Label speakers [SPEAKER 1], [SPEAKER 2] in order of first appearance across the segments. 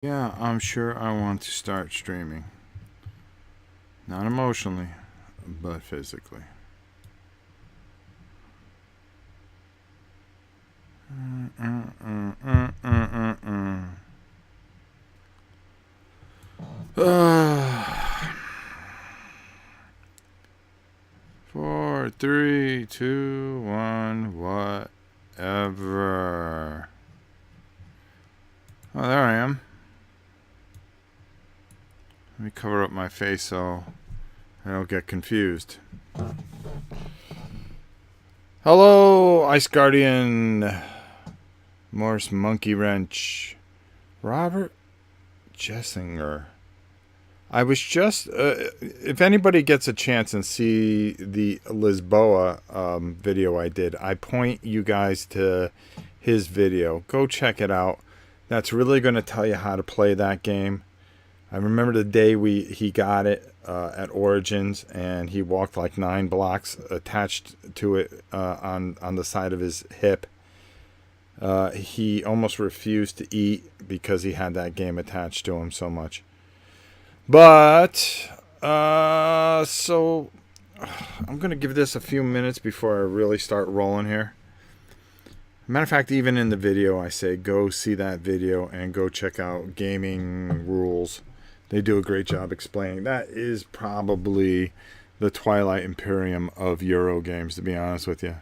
[SPEAKER 1] Yeah, I'm sure I want to start streaming. Not emotionally, but physically. Four, three, two, one, whatever. Oh, there I am. Let me cover up my face so I don't get confused. Hello, Ice Guardian, Morse Monkey Wrench, Robert Jessinger. I was just, if anybody gets a chance and see the Lisboa video I did, I point you guys to his video. Go check it out. That's really going to tell you how to play that game. I remember the day he got it at Origins, and he walked like 9 blocks attached to it on the side of his hip. He almost refused to eat because he had that game attached to him so much. But, so I'm going to give this a few minutes before I really start rolling here. Matter of fact, even in the video, I say go see that video and go check out Gaming Rules. They do a great job explaining. That is probably the Twilight Imperium of Euro games, to be honest with you.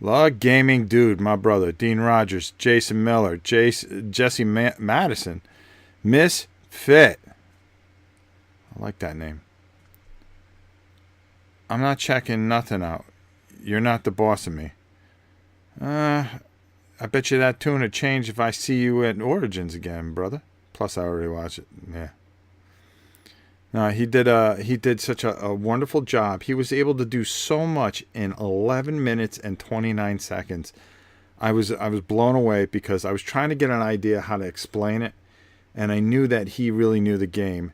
[SPEAKER 1] Log Gaming Dude, my brother, Dean Rogers, Jason Miller, Jesse Madison, Misfit. I like that name. I'm not checking nothing out. You're not the boss of me. I bet you that tune would change if I see you at Origins again, brother. Plus, I already watched it. Yeah. No, he did such a wonderful job. He was able to do so much in 11 minutes and 29 seconds. I was blown away because I was trying to get an idea how to explain it, and I knew that he really knew the game.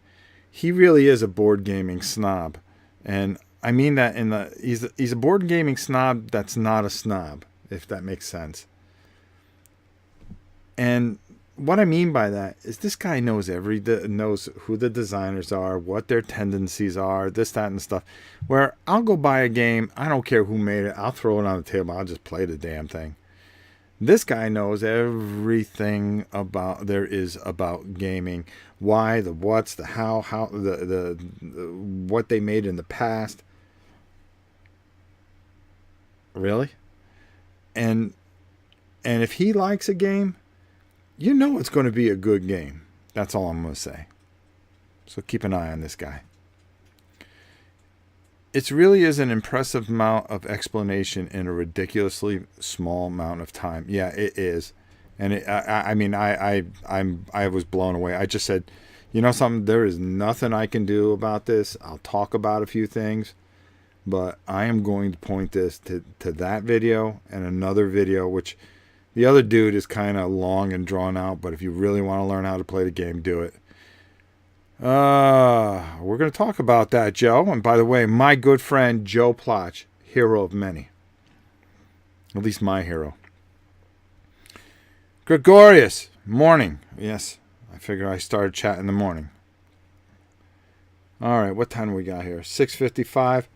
[SPEAKER 1] He really is a board gaming snob, and I mean that he's a board gaming snob that's not a snob, if that makes sense. And what I mean by that is this guy knows knows who the designers are, what their tendencies are, this, that, and stuff. Where I'll go buy a game, I don't care who made it, I'll throw it on the table, I'll just play the damn thing. This guy knows everything there is about gaming. Why, the what's, the how the what they made in the past. Really? And if he likes a game, you know it's going to be a good game. That's all I'm going to say. So keep an eye on this guy. It really is an impressive amount of explanation in a ridiculously small amount of time. Yeah, it is. And I was blown away. I just said, you know something, there is nothing I can do about this. I'll talk about a few things, but I am going to point this to that video and another video, which the other dude is kind of long and drawn out, but if you really want to learn how to play the game, do it. We're going to talk about that, Joe. And by the way, my good friend Joe Plotch, hero of many. At least my hero. Gregorius, morning. Yes, I figure I started chatting in the morning. All right, what time do we got here? 6:55.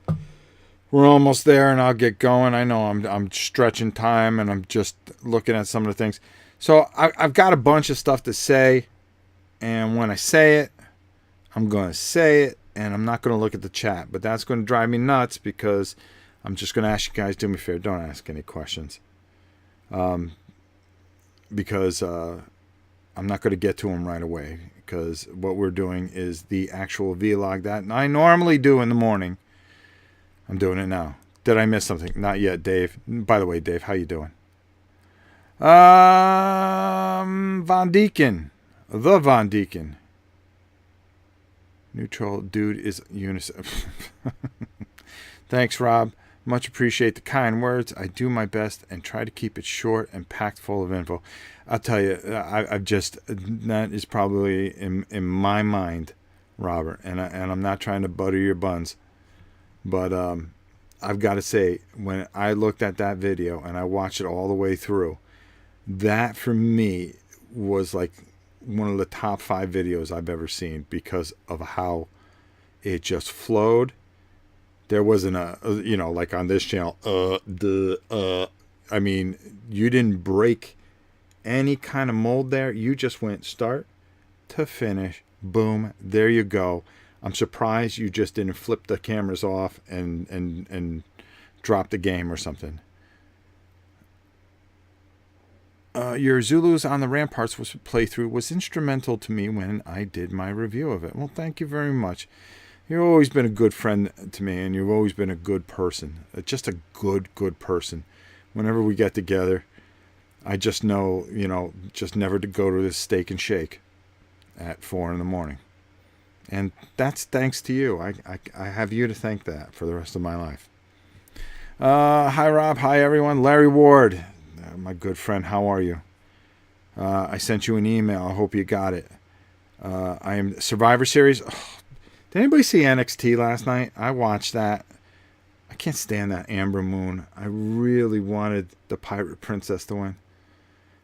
[SPEAKER 1] We're almost there, and I'll get going. I know I'm stretching time, and I'm just looking at some of the things. So I've got a bunch of stuff to say, and when I say it, I'm going to say it, and I'm not going to look at the chat. But that's going to drive me nuts because I'm just going to ask you guys, do me a favor, don't ask any questions. Because I'm not going to get to them right away. Because what we're doing is the actual vlog that I normally do in the morning. I'm doing it now. Did I miss something? Not yet, Dave. By the way, Dave, how you doing? Von Deacon. The Von Deacon. Neutral dude is UNICEF. Thanks, Rob. Much appreciate the kind words. I do my best and try to keep it short and packed full of info. I'll tell you, I've just, that is probably in my mind, Robert, and I'm not trying to butter your buns, but I've got to say, when I looked at that video and I watched it all the way through, that for me was like one of the top 5 videos I've ever seen because of how it just flowed. There wasn't like on this channel, I mean, you didn't break any kind of mold there. You just went start to finish. Boom. There you go. I'm surprised you just didn't flip the cameras off and drop the game or something. Your Zulus on the Ramparts playthrough was instrumental to me when I did my review of it. Well, thank you very much. You've always been a good friend to me, and you've always been a good person. Just a good person. Whenever we get together, I just know, just never to go to this Steak and Shake at 4 a.m. And that's thanks to you. I have you to thank that for the rest of my life. Hi, Rob. Hi, everyone. Larry Ward, my good friend. How are you? I sent you an email. I hope you got it. I am Survivor Series. Oh, did anybody see NXT last night? I watched that. I can't stand that Amber Moon. I really wanted the Pirate Princess to win.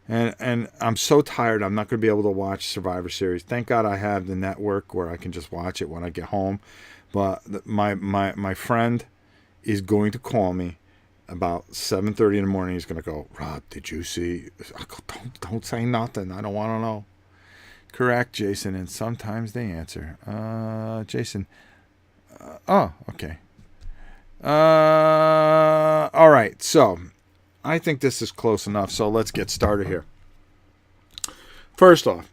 [SPEAKER 1] And I'm so tired. I'm not going to be able to watch Survivor Series. Thank God I have the network where I can just watch it when I get home. But my friend is going to call me about 7:30 in the morning. He's going to go, Rob, did you see? Don't say nothing. I don't want to know. Correct, Jason. And sometimes they answer. Jason. Oh, okay. All right. So I think this is close enough. So let's get started here. First off,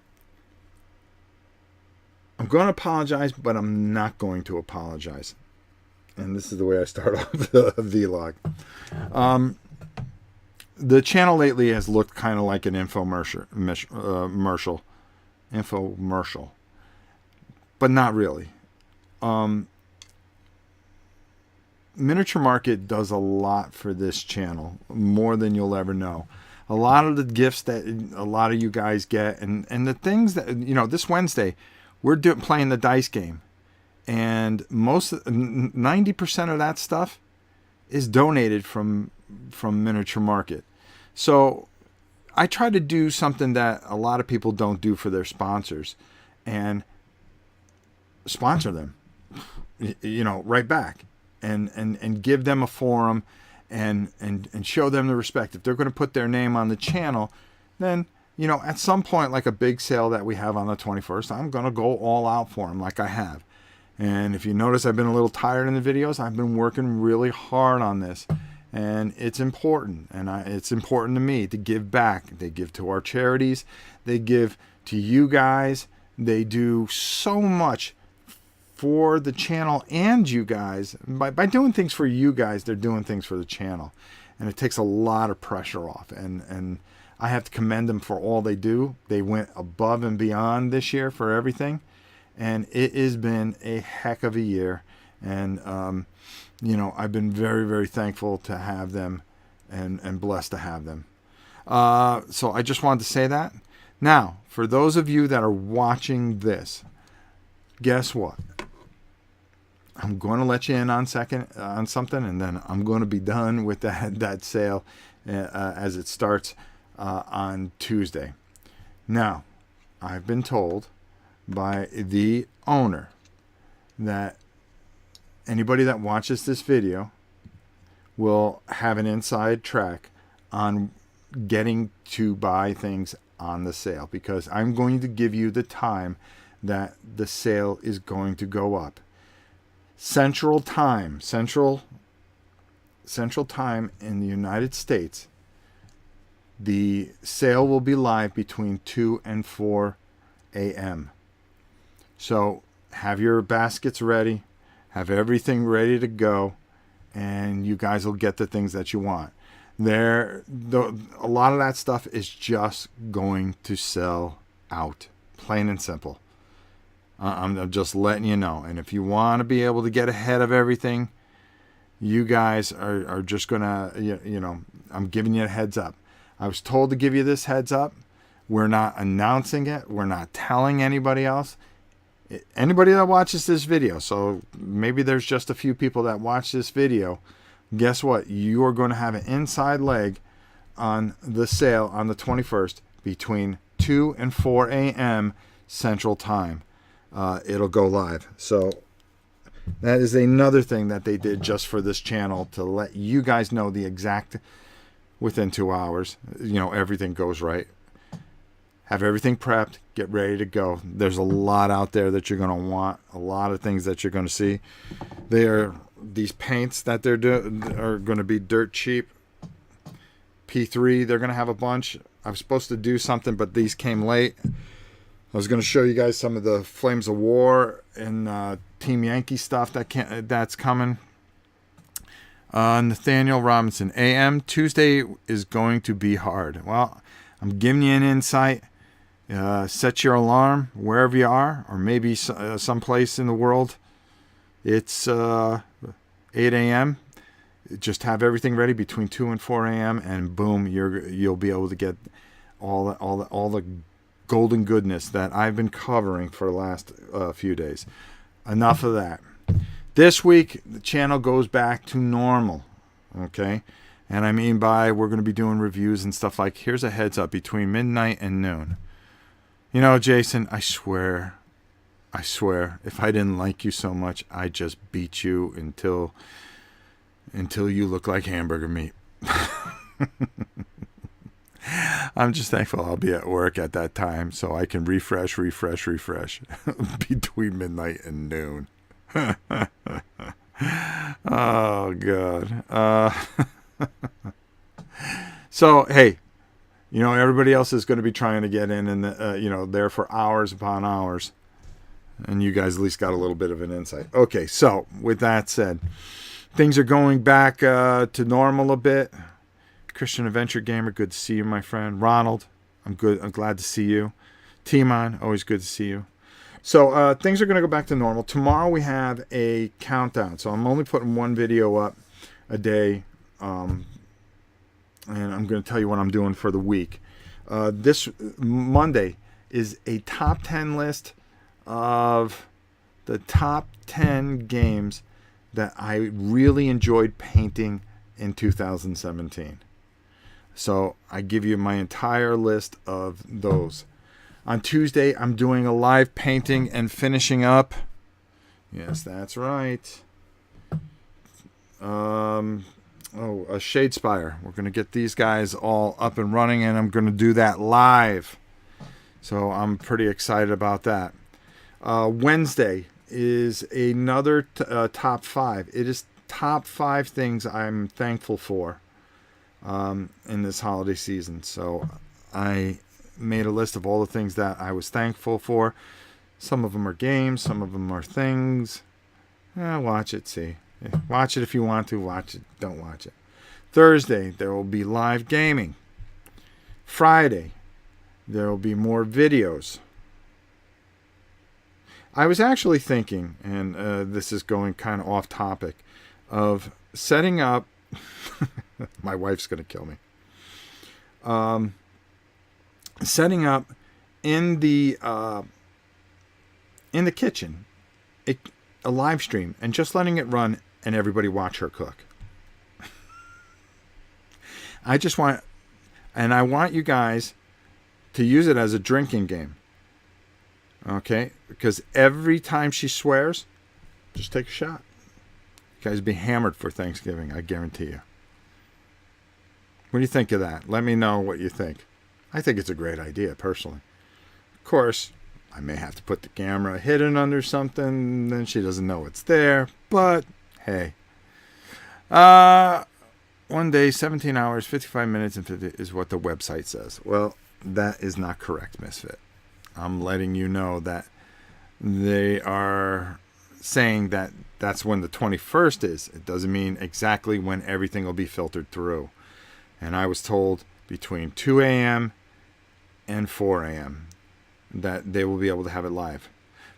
[SPEAKER 1] I'm going to apologize, but I'm not going to apologize. And this is the way I start off the vlog. The channel lately has looked kind of like an infomercial, but not really. Miniature Market does a lot for this channel, more than you'll ever know. A lot of the gifts that a lot of you guys get, and the things that, this Wednesday, we're playing the dice game. And 90% of that stuff is donated from Miniature Market. So I try to do something that a lot of people don't do for their sponsors, and sponsor them, right back, and give them a forum, and show them the respect. If they're going to put their name on the channel, then at some point, like a big sale that we have on the 21st, I'm going to go all out for them, like I have. And if you notice, I've been a little tired in the videos. I've been working really hard on this, and it's important. And it's important to me to give back. They give to our charities. They give to you guys. They do so much for the channel and you guys. By doing things for you guys, they're doing things for the channel. And it takes a lot of pressure off. And I have to commend them for all they do. They went above and beyond this year for everything. And it has been a heck of a year. And, I've been very, very thankful to have them and blessed to have them. So I just wanted to say that. Now, for those of you that are watching this, guess what? I'm going to let you in on something, and then I'm going to be done with that sale as it starts on Tuesday. Now, I've been told by the owner that anybody that watches this video will have an inside track on getting to buy things on the sale, because I'm going to give you the time that the sale is going to go up. Central time in the United States, the sale will be live between 2 and 4 a.m. So have your baskets ready, have everything ready to go, and you guys will get the things that you want. A lot of that stuff is just going to sell out, plain and simple. I'm just letting you know. And if you want to be able to get ahead of everything, you guys are just going to, I'm giving you a heads up. I was told to give you this heads up. We're not announcing it. We're not telling anybody else. Anybody that watches this video, so maybe there's just a few people that watch this video, guess what? You are going to have an inside leg on the sale on the 21st between 2 and 4 a.m. Central Time. It'll go live. So that is another thing that they did just for this channel to let you guys know the exact, within 2 hours, everything goes right. Have everything prepped, get ready to go. There's a lot out there that you're going to want, a lot of things that you're going to see. These paints that they're doing are going to be dirt cheap. P3, they're going to have a bunch. I was supposed to do something, but these came late. I was going to show you guys some of the Flames of War and Team Yankee stuff that's coming. Nathaniel Robinson, AM Tuesday is going to be hard. Well, I'm giving you an insight. Set your alarm wherever you are, or maybe someplace in the world. It's 8 a.m. Just have everything ready between 2 and 4 a.m. and boom, you'll be able to get all the golden goodness that I've been covering for the last few days. Enough of that. This week the channel goes back to normal. Okay, and I mean by we're going to be doing reviews and stuff like. Here's a heads up between midnight and noon. Jason, I swear, if I didn't like you so much, I'd just beat you until you look like hamburger meat. I'm just thankful I'll be at work at that time so I can refresh between midnight and noon. Oh, God. So, hey, everybody else is going to be trying to get in and, there for hours upon hours. And you guys at least got a little bit of an insight. Okay, so with that said, things are going back to normal a bit. Christian Adventure Gamer, good to see you, my friend. Ronald, I'm glad to see you. Timon, always good to see you. So things are going to go back to normal. Tomorrow we have a countdown. So I'm only putting one video up a day. And I'm going to tell you what I'm doing for the week. This Monday is a top 10 list of the top 10 games that I really enjoyed painting in 2017. So I give you my entire list of those. On Tuesday, I'm doing a live painting and finishing up. Yes, that's right. A Shadespire. We're going to get these guys all up and running, and I'm going to do that live. So I'm pretty excited about that. Wednesday is another top 5. It is top 5 things I'm thankful for in this holiday season. So I made a list of all the things that I was thankful for. Some of them are games, some of them are things. Watch it, see. Watch it if you want to. Watch it, don't watch it. Thursday, there will be live gaming. Friday, there will be more videos. I was actually thinking, and this is going kind of off topic, of setting up. My wife's going to kill me. Setting up in the kitchen a live stream and just letting it run and everybody watch her cook. I want you guys to use it as a drinking game. Okay? Because every time she swears, just take a shot. You guys be hammered for Thanksgiving, I guarantee you. What do you think of that? Let me know what you think. I think it's a great idea, personally. Of course, I may have to put the camera hidden under something, then she doesn't know it's there. But, hey. 1 day, 17 hours, 55 minutes, and 50 is what the website says. Well, that is not correct, Misfit. I'm letting you know that they are saying that that's when the 21st is. It doesn't mean exactly when everything will be filtered through. And I was told between 2 a.m. and 4 a.m. that they will be able to have it live.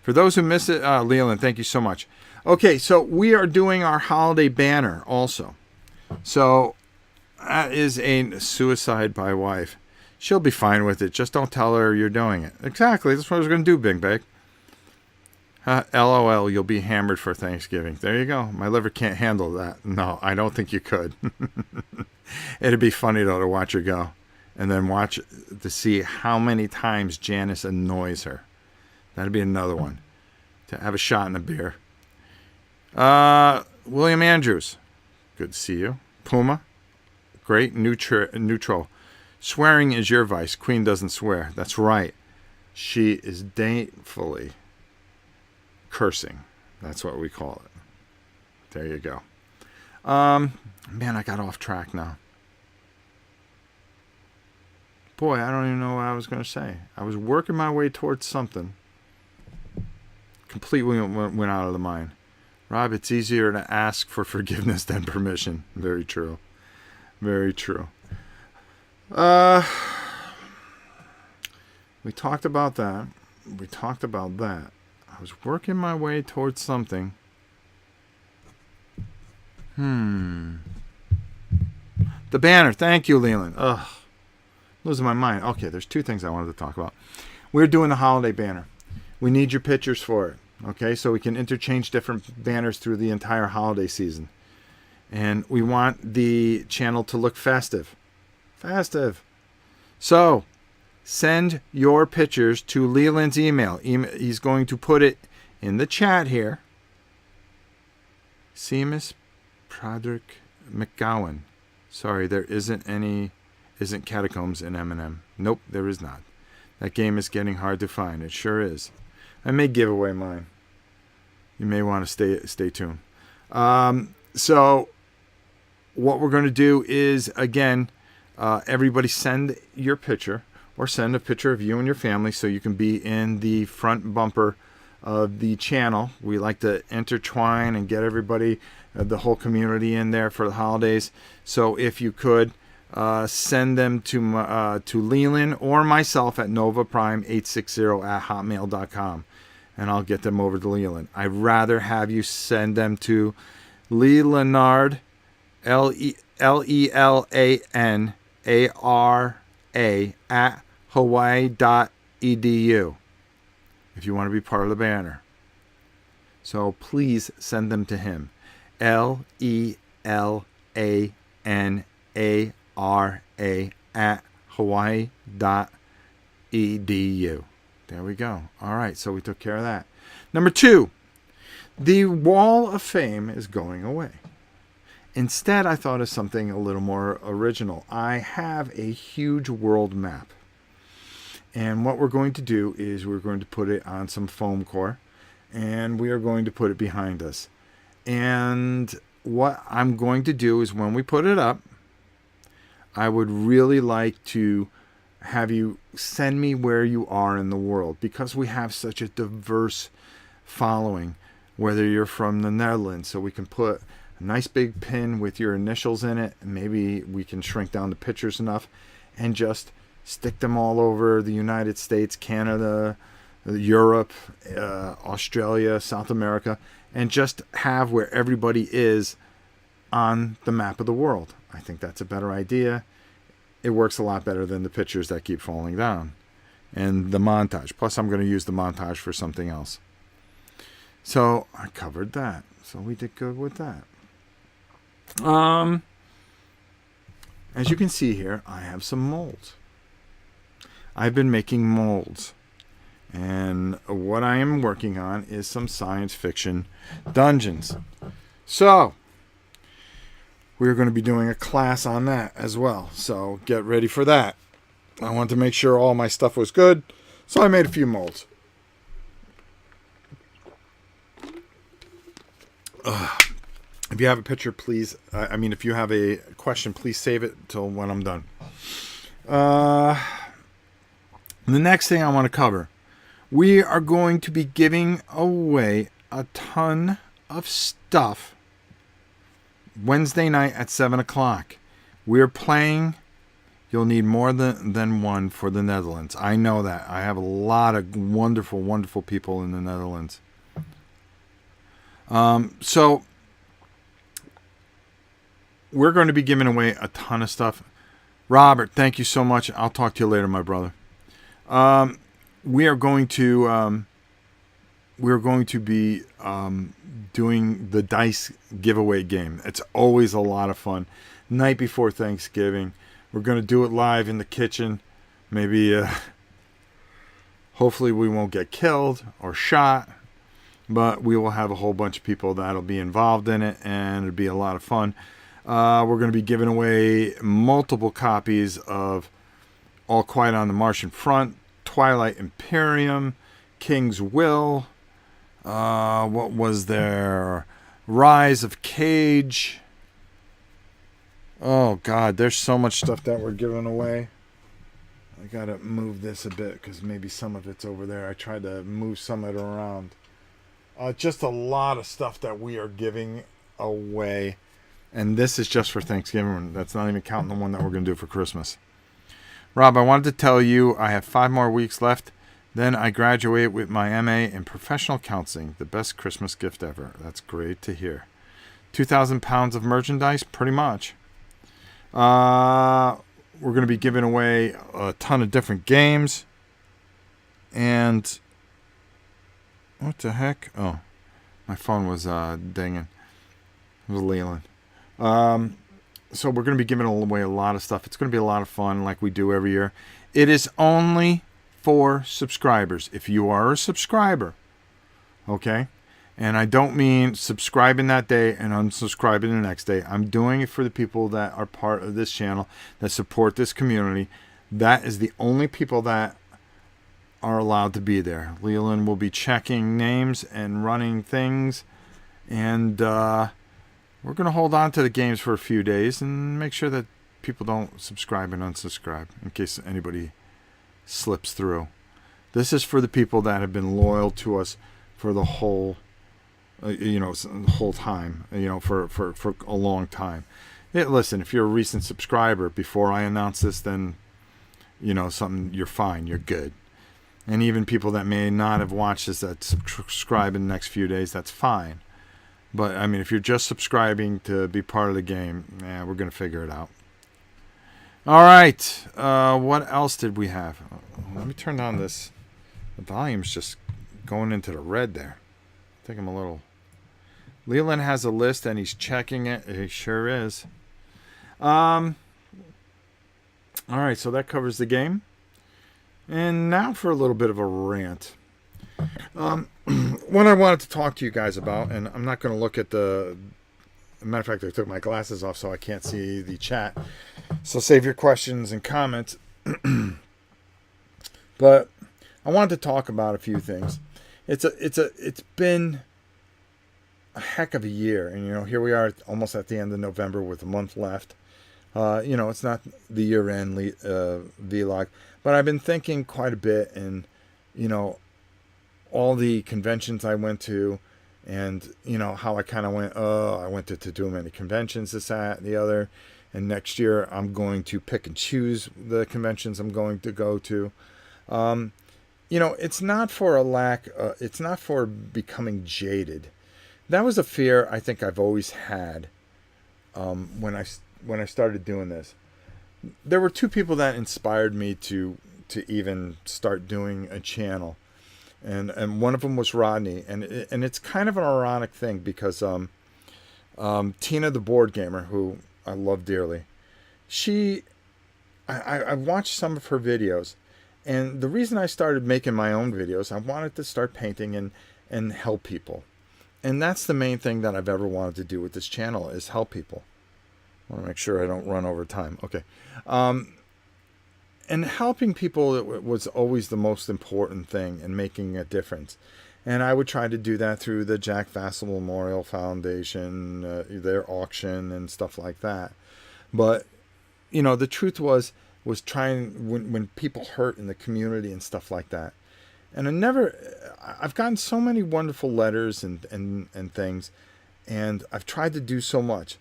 [SPEAKER 1] For those who miss it, Leland, thank you so much. Okay, so we are doing our holiday banner also. So that is a suicide by wife. She'll be fine with it. Just don't tell her you're doing it. Exactly. That's what I was going to do, Big Bag. LOL, you'll be hammered for Thanksgiving. There you go. My liver can't handle that. No, I don't think you could. It'd be funny, though, to watch her go. and then watch to see how many times Janice annoys her. That'd be another one. To have a shot in a beer. William Andrews. Good to see you. Puma. Great. Neutral. Swearing is your vice. Queen doesn't swear. That's right. She is daintfully cursing. That's what we call it. There you go. Man, I got off track now. Boy, I don't even know what I was going to say. I was working my way towards something. Completely went out of the mind. Rob, it's easier to ask for forgiveness than permission. Very true. Very true. We talked about that. I was working my way towards something. The banner. Thank you, Leland. Ugh. Losing my mind. Okay, there's two things I wanted to talk about. We're doing the holiday banner. We need your pictures for it. Okay, so we can interchange different banners through the entire holiday season. And we want the channel to look festive. Festive. So, send your pictures to Leland's email. He's going to put it in the chat here. Seamus Broderick McGowan. Sorry, there isn't Catacombs in M&M. Nope, there is not. That game is getting hard to find. It sure is. I may give away mine. You may want to stay tuned. So what we're going to do is, again, everybody send your picture or send a picture of you and your family so you can be in the front bumper of the channel. We like to intertwine and get everybody, the whole community in there for the holidays. So if you could, send them to Leland or myself at novaprime860@hotmail.com, and I'll get them over to Leland. I'd rather have you send them to Lelandara, LELANARA at hawaii.edu if you want to be part of the banner. So please send them to him. LELANARA at hawaii.edu. There we go. All right, so we took care of that. Number 2, the Wall of Fame is going away. Instead, I thought of something a little more original. I have a huge world map. And what we're going to do is we're going to put it on some foam core, and we are going to put it behind us. And what I'm going to do is when we put it up, I would really like to have you send me where you are in the world, because we have such a diverse following, whether you're from the Netherlands, so we can put a nice big pin with your initials in it, and maybe we can shrink down the pictures enough and just stick them all over the United States, Canada, Europe, Australia, South America, and just have where everybody is on the map of the world. I think that's a better idea. It works a lot better than the pictures that keep falling down and the montage. Plus, I'm going to use the montage for something else. So I covered that. So we did good with that. As you can see here, I have some molds. I've been making molds. And what I am working on is some science fiction dungeons. So we're going to be doing a class on that as well. So get ready for that. I wanted to make sure all my stuff was good, so I made a few molds. If you have a picture, please, if you have a question, please save it till when I'm done. The next thing I want to cover, we are going to be giving away a ton of stuff Wednesday night at 7 o'clock. We're playing. You'll need more than one for the Netherlands. I know that. I have a lot of wonderful, wonderful people in the Netherlands. So we're going to be giving away a ton of stuff. Robert, thank you so much. I'll talk to you later, my brother. We are going to be doing the dice giveaway game. It's always a lot of fun. Night before Thanksgiving, We're going to do it live in the kitchen. Maybe, hopefully we won't get killed or shot, but we will have a whole bunch of people that'll be involved in it, and it'll be a lot of fun. We're going to be giving away multiple copies of All Quiet on the Martian Front, Twilight Imperium, King's Will, what was there? Rise of Cage. Oh, God, there's so much stuff that we're giving away. I got to move this a bit because maybe some of it's over there. I tried to move some of it around. Just a lot of stuff that we are giving away. And this is just for Thanksgiving. That's not even counting the one that we're going to do for Christmas. Rob, I wanted to tell you I have 5 more weeks left. Then I graduate with my MA in professional counseling. The best Christmas gift ever. That's great to hear. 2,000 pounds of merchandise? Pretty much. We're going to be giving away a ton of different games. And what the heck? Oh, my phone was dinging. It was Leland. So we're going to be giving away a lot of stuff. It's going to be a lot of fun like we do every year. It is only for subscribers. If you are a subscriber, okay? And I don't mean subscribing that day and unsubscribing the next day. I'm doing it for the people that are part of this channel, that support this community. That is the only people that are allowed to be there. Leland will be checking names and running things. And we're going to hold on to the games for a few days and make sure that people don't subscribe and unsubscribe in case anybody slips through. This is for the people that have been loyal to us for the whole the whole time, for a long time. Listen, if you're a recent subscriber before I announce this, then you're fine, you're good. And even people that may not have watched this that subscribe in the next few days, that's fine. But I mean, if you're just subscribing to be part of the game, we're going to figure it out. All right. What else did we have? Let me turn down this. The volume's just going into the red there. I think I'm a little... Leland has a list and he's checking it. He sure is. All right, so that covers the game. And now for a little bit of a rant. What I wanted to talk to you guys about, and I'm not going to look at the... Matter of fact, I took my glasses off so I can't see the chat. So save your questions and comments. But I wanted to talk about a few things. It's been a heck of a year, and here we are almost at the end of November with a month left. It's not the year-end vlog, but I've been thinking quite a bit, and all the conventions I went to, and how I kind of went, I went to too many conventions, this, that, and the other, and next year I'm going to pick and choose the conventions I'm going to go to. It's not for a lack, it's not for becoming jaded. That was a fear I think I've always had when I started doing this. There were 2 people that inspired me to even start doing a channel. And one of them was Rodney, and it's kind of an ironic thing because Tina the Board Gamer, who I love dearly, I watched some of her videos, and the reason I started making my own videos, I wanted to start painting and help people, and that's the main thing that I've ever wanted to do with this channel, is help people. I want to make sure I don't run over time. Okay. And helping people was always the most important thing, and making a difference. And I would try to do that through the Jack Vassal Memorial Foundation, their auction and stuff like that. But, the truth was trying, when people hurt in the community and stuff like that. And I've gotten so many wonderful letters and things, and I've tried to do so much.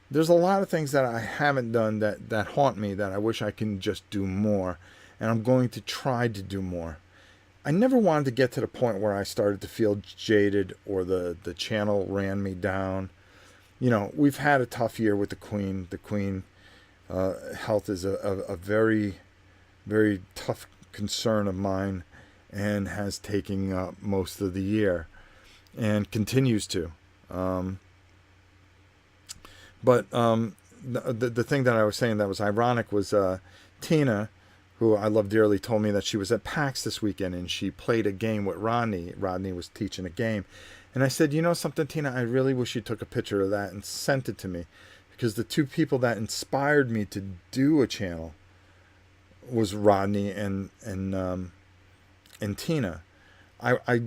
[SPEAKER 1] There's a lot of things that I haven't done that haunt me, that I wish I can just do more. And I'm going to try to do more. I never wanted to get to the point where I started to feel jaded, or the channel ran me down. We've had a tough year with the Queen. The Queen health is a very, very tough concern of mine, and has taken up most of the year, and continues to. But the thing that I was saying that was ironic was Tina, who I love dearly, told me that she was at PAX this weekend and she played a game with Rodney. Rodney was teaching a game. And I said, you know something, Tina, I really wish you took a picture of that and sent it to me, because the two people that inspired me to do a channel was Rodney and Tina. I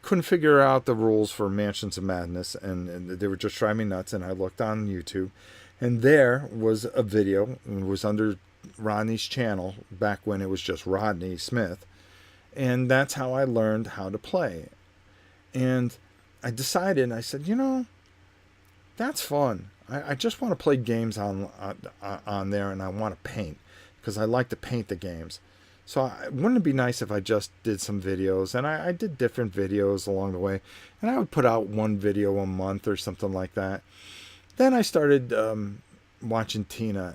[SPEAKER 1] couldn't figure out the rules for Mansions of Madness, and they were just driving me nuts. And I looked on YouTube, and there was a video. It was under Rodney's channel back when it was just Rodney Smith, and that's how I learned how to play. And I decided, I said, you know, that's fun. I just want to play games on there, and I want to paint, because I like to paint the games. So wouldn't it be nice if I just did some videos? And I did different videos along the way, and I would put out one video a month or something like that. Then I started watching Tina,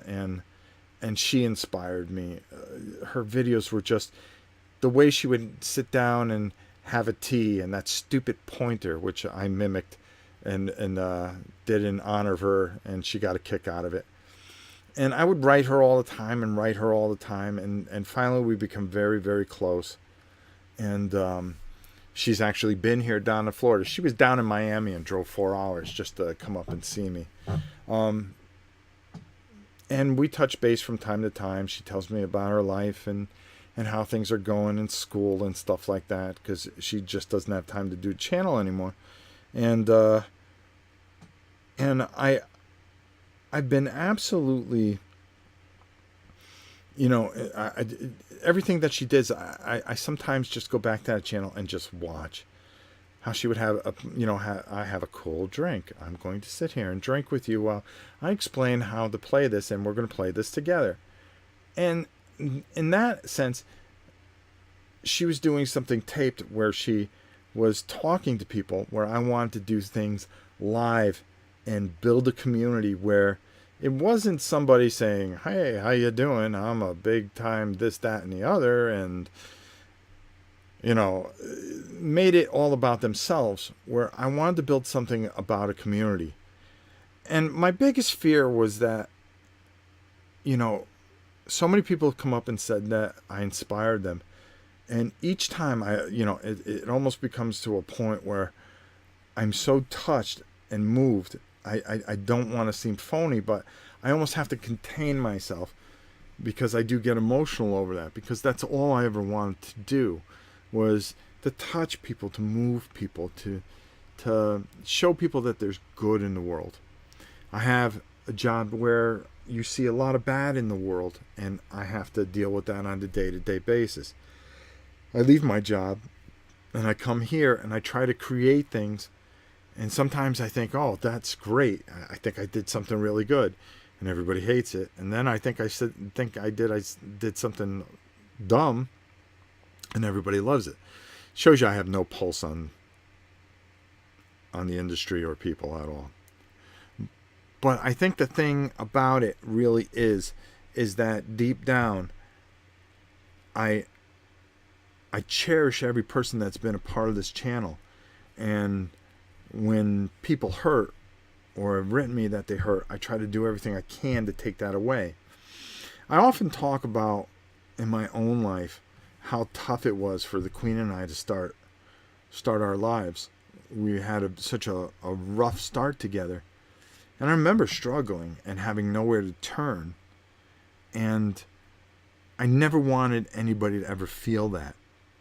[SPEAKER 1] and she inspired me. Her videos were just the way she would sit down and have a tea, and that stupid pointer, which I mimicked and did in honor of her, and she got a kick out of it. And I would write her all the time, and finally we become very, very close. And she's actually been here down in Florida. She was down in Miami and drove 4 hours just to come up and see me. And we touch base from time to time. She tells me about her life and how things are going in school and stuff like that, because she just doesn't have time to do a channel anymore. And I've been absolutely, you know, everything that she does, I sometimes just go back to that channel and just watch how she would have a, you know, I have a cold drink. I'm going to sit here and drink with you while I explain how to play this, and we're going to play this together. And in that sense, she was doing something taped where she was talking to people, where I wanted to do things live and build a community where it wasn't somebody saying, hey, how you doing? I'm a big time this, that, and the other, and, you know, made it all about themselves, where I wanted to build something about a community. And my biggest fear was that, you know, so many people have come up and said that I inspired them. And each time it almost becomes to a point where I'm so touched and moved. I don't want to seem phony, but I almost have to contain myself, because I do get emotional over that, because that's all I ever wanted to do, was to touch people, to move people, to show people that there's good in the world. I have a job where you see a lot of bad in the world, and I have to deal with that on a day-to-day basis. I leave my job and I come here and I try to create things, and sometimes I think, oh, that's great, I think I did something really good, and everybody hates it. And then I think I did something dumb, and everybody loves it. Shows you I have no pulse on the industry or people at all. But I think the thing about it really is that deep down, I cherish every person that's been a part of this channel. And when people hurt or have written me that they hurt, I try to do everything I can to take that away. I often talk about, in my own life, how tough it was for the Queen and I to start our lives. We had such a rough start together. And I remember struggling and having nowhere to turn. And I never wanted anybody to ever feel that.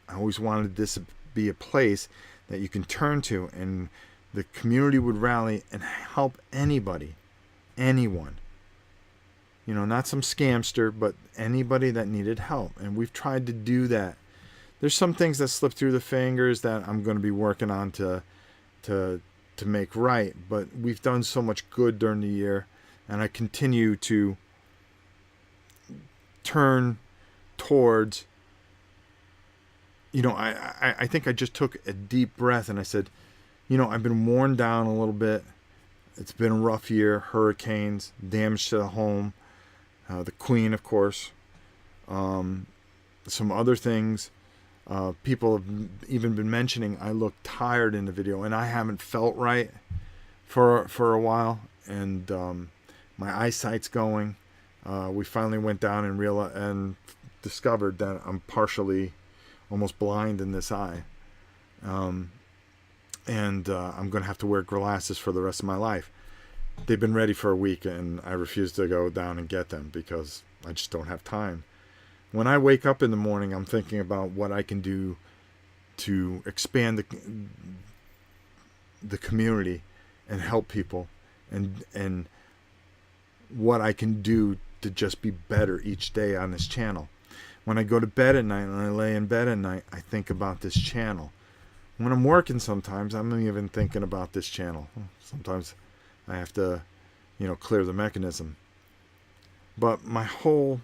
[SPEAKER 1] I always wanted this to be a place that you can turn to, and the community would rally and help anybody, anyone. You know, not some scamster, but anybody that needed help. And we've tried to do that. There's some things that slip through the fingers that I'm going to be working on to make right, but we've done so much good during the year, and I continue to turn towards, you know, I think I just took a deep breath and I said, you know, I've been worn down a little bit. It's been a rough year, hurricanes, damage to the home, the Queen, of course, some other things. People have even been mentioning I look tired in the video, and I haven't felt right for a while. And My eyesight's going. We finally went down and discovered that I'm partially almost blind in this eye. And I'm going to have to wear glasses for the rest of my life. They've been ready for a week, and I refuse to go down and get them because I just don't have time. When I wake up in the morning, I'm thinking about what I can do to expand the community and help people, and what I can do to just be better each day on this channel. When I go to bed at night and I lay in bed at night, I think about this channel. When I'm working sometimes, I'm even thinking about this channel. Sometimes I have to, clear the mechanism. But my whole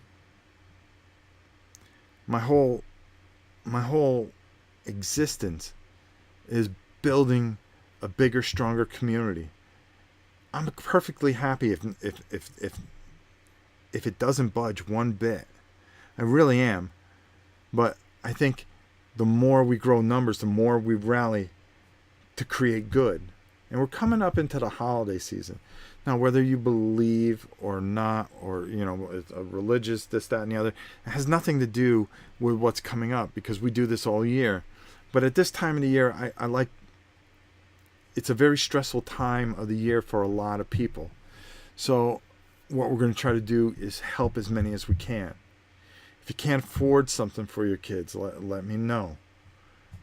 [SPEAKER 1] existence is building a bigger, stronger community. I'm perfectly happy if it doesn't budge one bit. I really am. But I think the more we grow numbers, the more we rally to create good. And we're coming up into the holiday season. Now, whether you believe or not, or, it's a religious, this, that, and the other, it has nothing to do with what's coming up because we do this all year. But at this time of the year, I like, it's a very stressful time of the year for a lot of people. So what we're going to try to do is help as many as we can. If you can't afford something for your kids, let me know.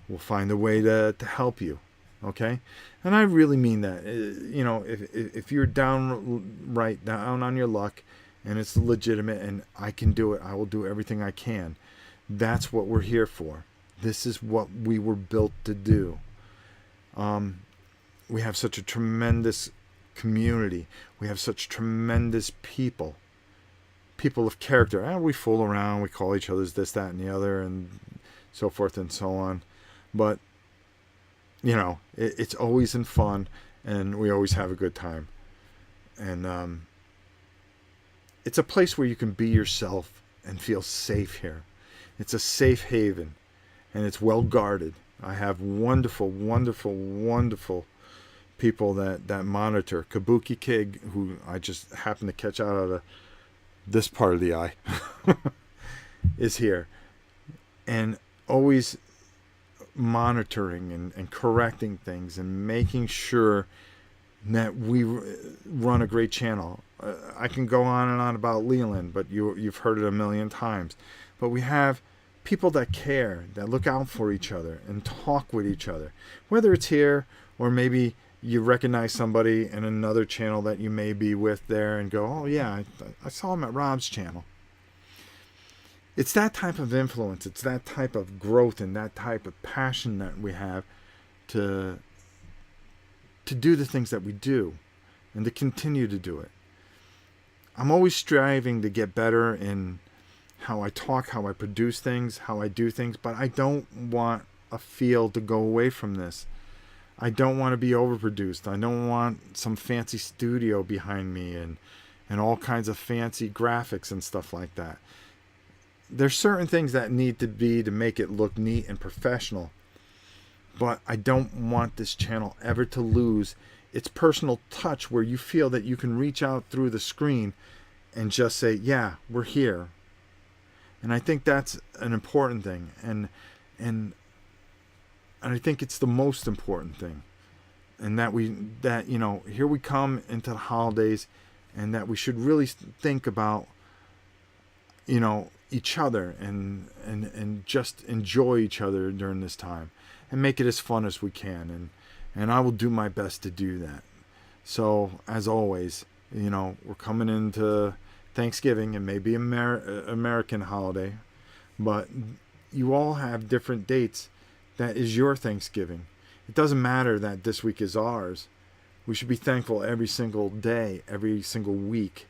[SPEAKER 1] We'll find a way to help you. Okay? And I really mean that. If you're down on your luck and it's legitimate and I can do it, I will do everything I can. That's what we're here for. This is what we were built to do. We have such a tremendous community. We have such tremendous people of character. We fool around, we call each other's this, that, and the other, and so forth and so on. But, it's always in fun, and we always have a good time. And it's a place where you can be yourself and feel safe here. It's a safe haven, and it's well guarded. I have wonderful, wonderful, wonderful people that monitor. Kabuki Kig, who I just happened to catch out of this part of the eye, is here. And always monitoring and correcting things and making sure that we run a great channel. I can go on and on about Leland, but you've heard it a million times. But we have people that care, that look out for each other and talk with each other. Whether it's here or maybe you recognize somebody in another channel that you may be with there and go, oh yeah, I saw him at Rob's channel. It's that type of influence. It's that type of growth and that type of passion that we have to do the things that we do and to continue to do it. I'm always striving to get better in how I talk, how I produce things, how I do things, but I don't want a feel to go away from this. I don't want to be overproduced. I don't want some fancy studio behind me and all kinds of fancy graphics and stuff like that. There's certain things that need to be to make it look neat and professional, but I don't want this channel ever to lose its personal touch where you feel that you can reach out through the screen and just say, yeah, we're here. And I think that's an important thing. And I think it's the most important thing. And that here we come into the holidays, and that we should really think about, each other and just enjoy each other during this time and make it as fun as we can. And I will do my best to do that. So as always, we're coming into Thanksgiving. It may be American holiday, but you all have different dates. That is your Thanksgiving. It doesn't matter that this week is ours. We should be thankful every single day, every single week,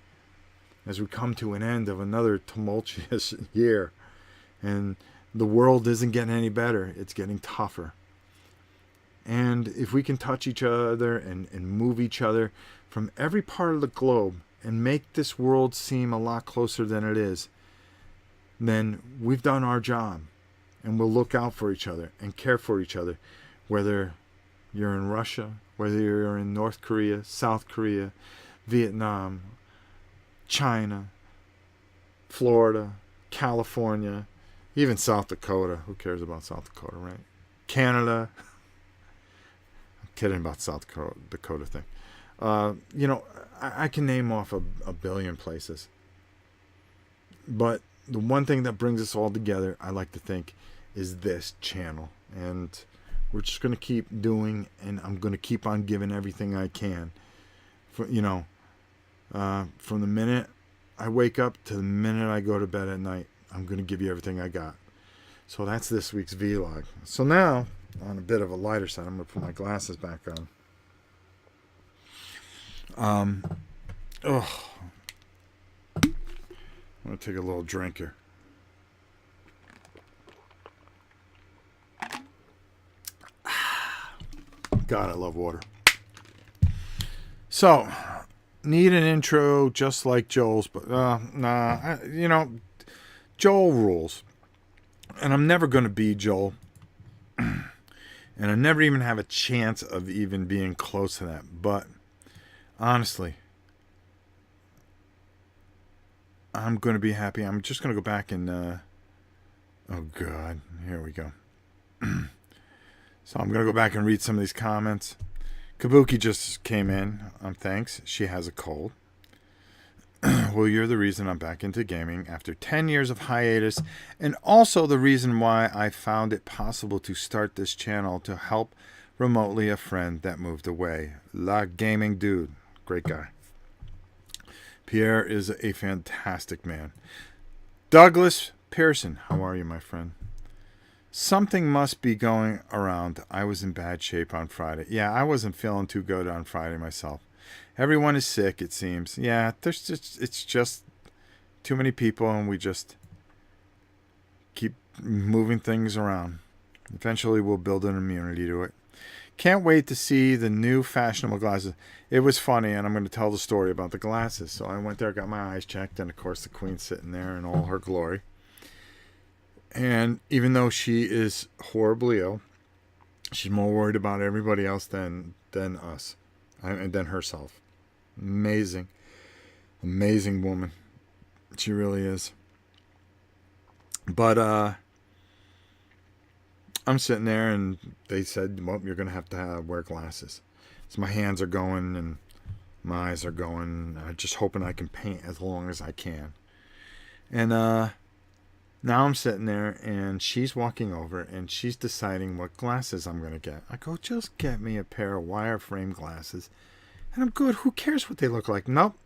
[SPEAKER 1] as we come to an end of another tumultuous year. And the world isn't getting any better. It's getting tougher. And if we can touch each other and move each other from every part of the globe and make this world seem a lot closer than it is, then we've done our job. And we'll look out for each other and care for each other, whether you're in Russia, whether you're in North Korea, South Korea, Vietnam, China, Florida, California, even South Dakota. Who cares about South Dakota, right? Canada. I'm kidding about South Dakota thing. I can name off a billion places. But the one thing that brings us all together, I like to think, is this channel. And we're just going to keep doing, and I'm going to keep on giving everything I can. From the minute I wake up to the minute I go to bed at night, I'm going to give you everything I got. So that's this week's vlog. So now, on a bit of a lighter side, I'm going to put my glasses back on. I'm going to take a little drink here. God, I love water. So, need an intro just like Joel's, but Joel rules. And I'm never going to be Joel. And I never even have a chance of even being close to that. But, honestly, I'm going to be happy. I'm just going to go back and, oh God, here we go. So I'm going to go back and read some of these comments. Kabuki just came in. Thanks. She has a cold. Well, you're the reason I'm back into gaming after 10 years of hiatus, and also the reason why I found it possible to start this channel to help remotely a friend that moved away. La Gaming Dude. Great guy. Pierre is a fantastic man. Douglas Pearson. How are you, my friend? Something must be going around. I was in bad shape on Friday. Yeah, I wasn't feeling too good on Friday myself. Everyone is sick, it seems. Yeah, it's just too many people, and we just keep moving things around. Eventually, we'll build an immunity to it. Can't wait to see the new fashionable glasses. It was funny, and I'm going to tell the story about the glasses. So I went there, got my eyes checked, and of course the Queen's sitting there in all her glory. And even though she is horribly ill, she's more worried about everybody else than us, and than herself. Amazing woman. She really is. But I'm sitting there, and they said, well, you're going to have wear glasses. So my hands are going, and my eyes are going. I'm just hoping I can paint as long as I can. And now I'm sitting there, and she's walking over, and she's deciding what glasses I'm going to get. I go, just get me a pair of wireframe glasses, and I'm good. Who cares what they look like? Nope.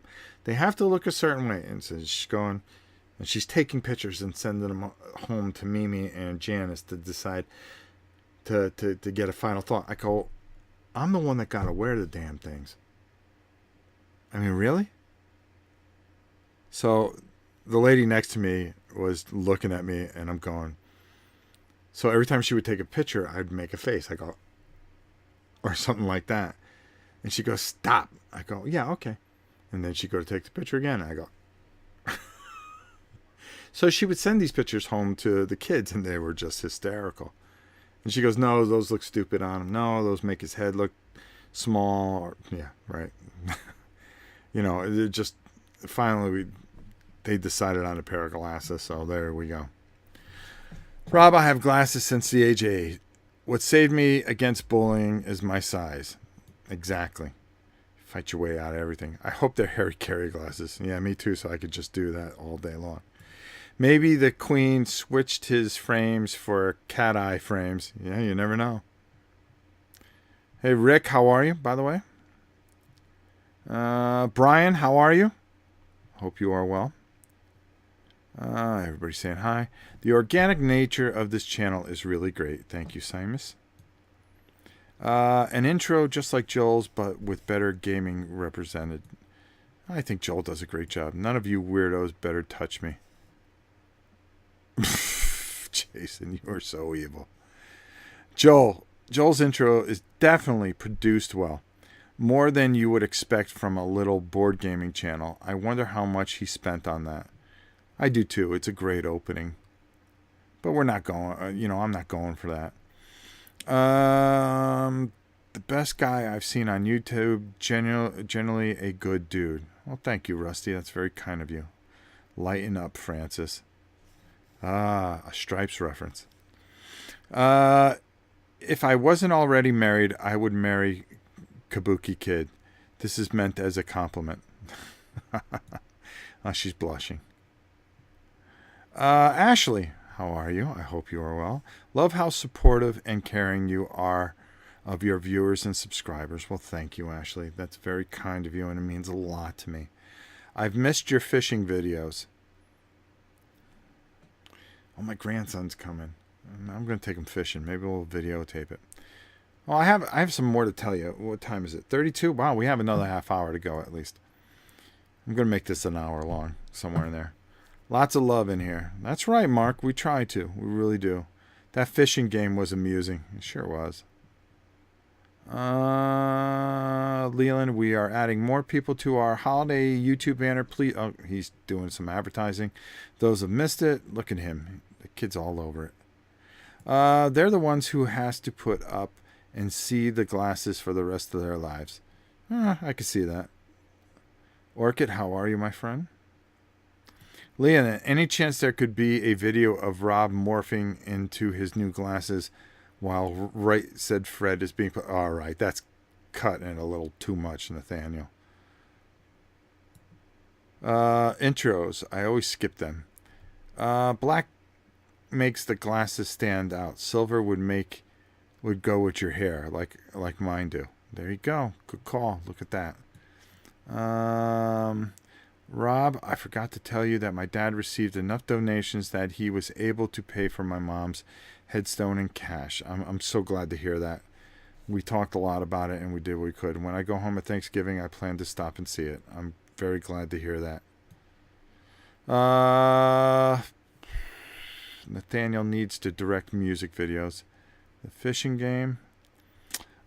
[SPEAKER 1] They have to look a certain way. And so she's going, and she's taking pictures and sending them home to Mimi and Janice to decide to get a final thought. I go, I'm the one that got to wear the damn things. I mean, really? So the lady next to me was looking at me, and I'm going. So every time she would take a picture, I'd make a face. I go, or something like that. And she goes, stop. I go, yeah, okay. And then she'd go to take the picture again. I go. So she would send these pictures home to the kids, and they were just hysterical. And she goes, no, those look stupid on him. No, those make his head look small. Or, yeah, right. It just, finally, they decided on a pair of glasses, so there we go. Rob, I have glasses since the age of 8. What saved me against bullying is my size. Exactly. Fight your way out of everything. I hope they're Harry Carey glasses. Yeah, me too, so I could just do that all day long. Maybe the Queen switched his frames for cat eye frames. Yeah, you never know. Hey, Rick, how are you, by the way? Brian, how are you? Hope you are well. Everybody's saying hi. The organic nature of this channel is really great. Thank you, Simus. An intro just like Joel's, but with better gaming represented. I think Joel does a great job. None of you weirdos better touch me. Jason, you are so evil. Joel's intro is definitely produced well. More than you would expect from a little board gaming channel. I wonder how much he spent on that. I do too. It's a great opening. But we're not going, I'm not going for that. The best guy I've seen on YouTube, generally a good dude. Well, thank you, Rusty. That's very kind of you. Lighten up, Francis. Ah, a Stripes reference. If I wasn't already married, I would marry Kabuki Kid. This is meant as a compliment. Oh, she's blushing. Ashley, how are you? I hope you are well. Love how supportive and caring you are of your viewers and subscribers. Well, thank you, Ashley. That's very kind of you, and it means a lot to me. I've missed your fishing videos. Oh, my grandson's coming. I'm going to take him fishing. Maybe we'll videotape it. Well, I have some more to tell you. What time is it? 32? Wow, we have another half hour to go at least. I'm going to make this an hour long, somewhere in there. Lots of love in here. That's right, Mark. We try to. We really do. That fishing game was amusing. It sure was. Leland, we are adding more people to our holiday YouTube banner. Please. Oh, he's doing some advertising. Those have missed it. Look at him. The kid's all over it. They're the ones who has to put up and see the glasses for the rest of their lives. I can see that. Orchid, how are you, my friend? Leon, any chance there could be a video of Rob morphing into his new glasses while Right Said Fred is being put? All right, that's cutting it a little too much, Nathaniel. Intros, I always skip them. Black makes the glasses stand out. Silver would go with your hair, like mine do. There you go. Good call. Look at that. Rob, I forgot to tell you that my dad received enough donations that he was able to pay for my mom's headstone in cash. I'm so glad to hear that. We talked a lot about it and we did what we could. When I go home at Thanksgiving, I plan to stop and see it. I'm very glad to hear that. Nathaniel needs to direct music videos. The fishing game.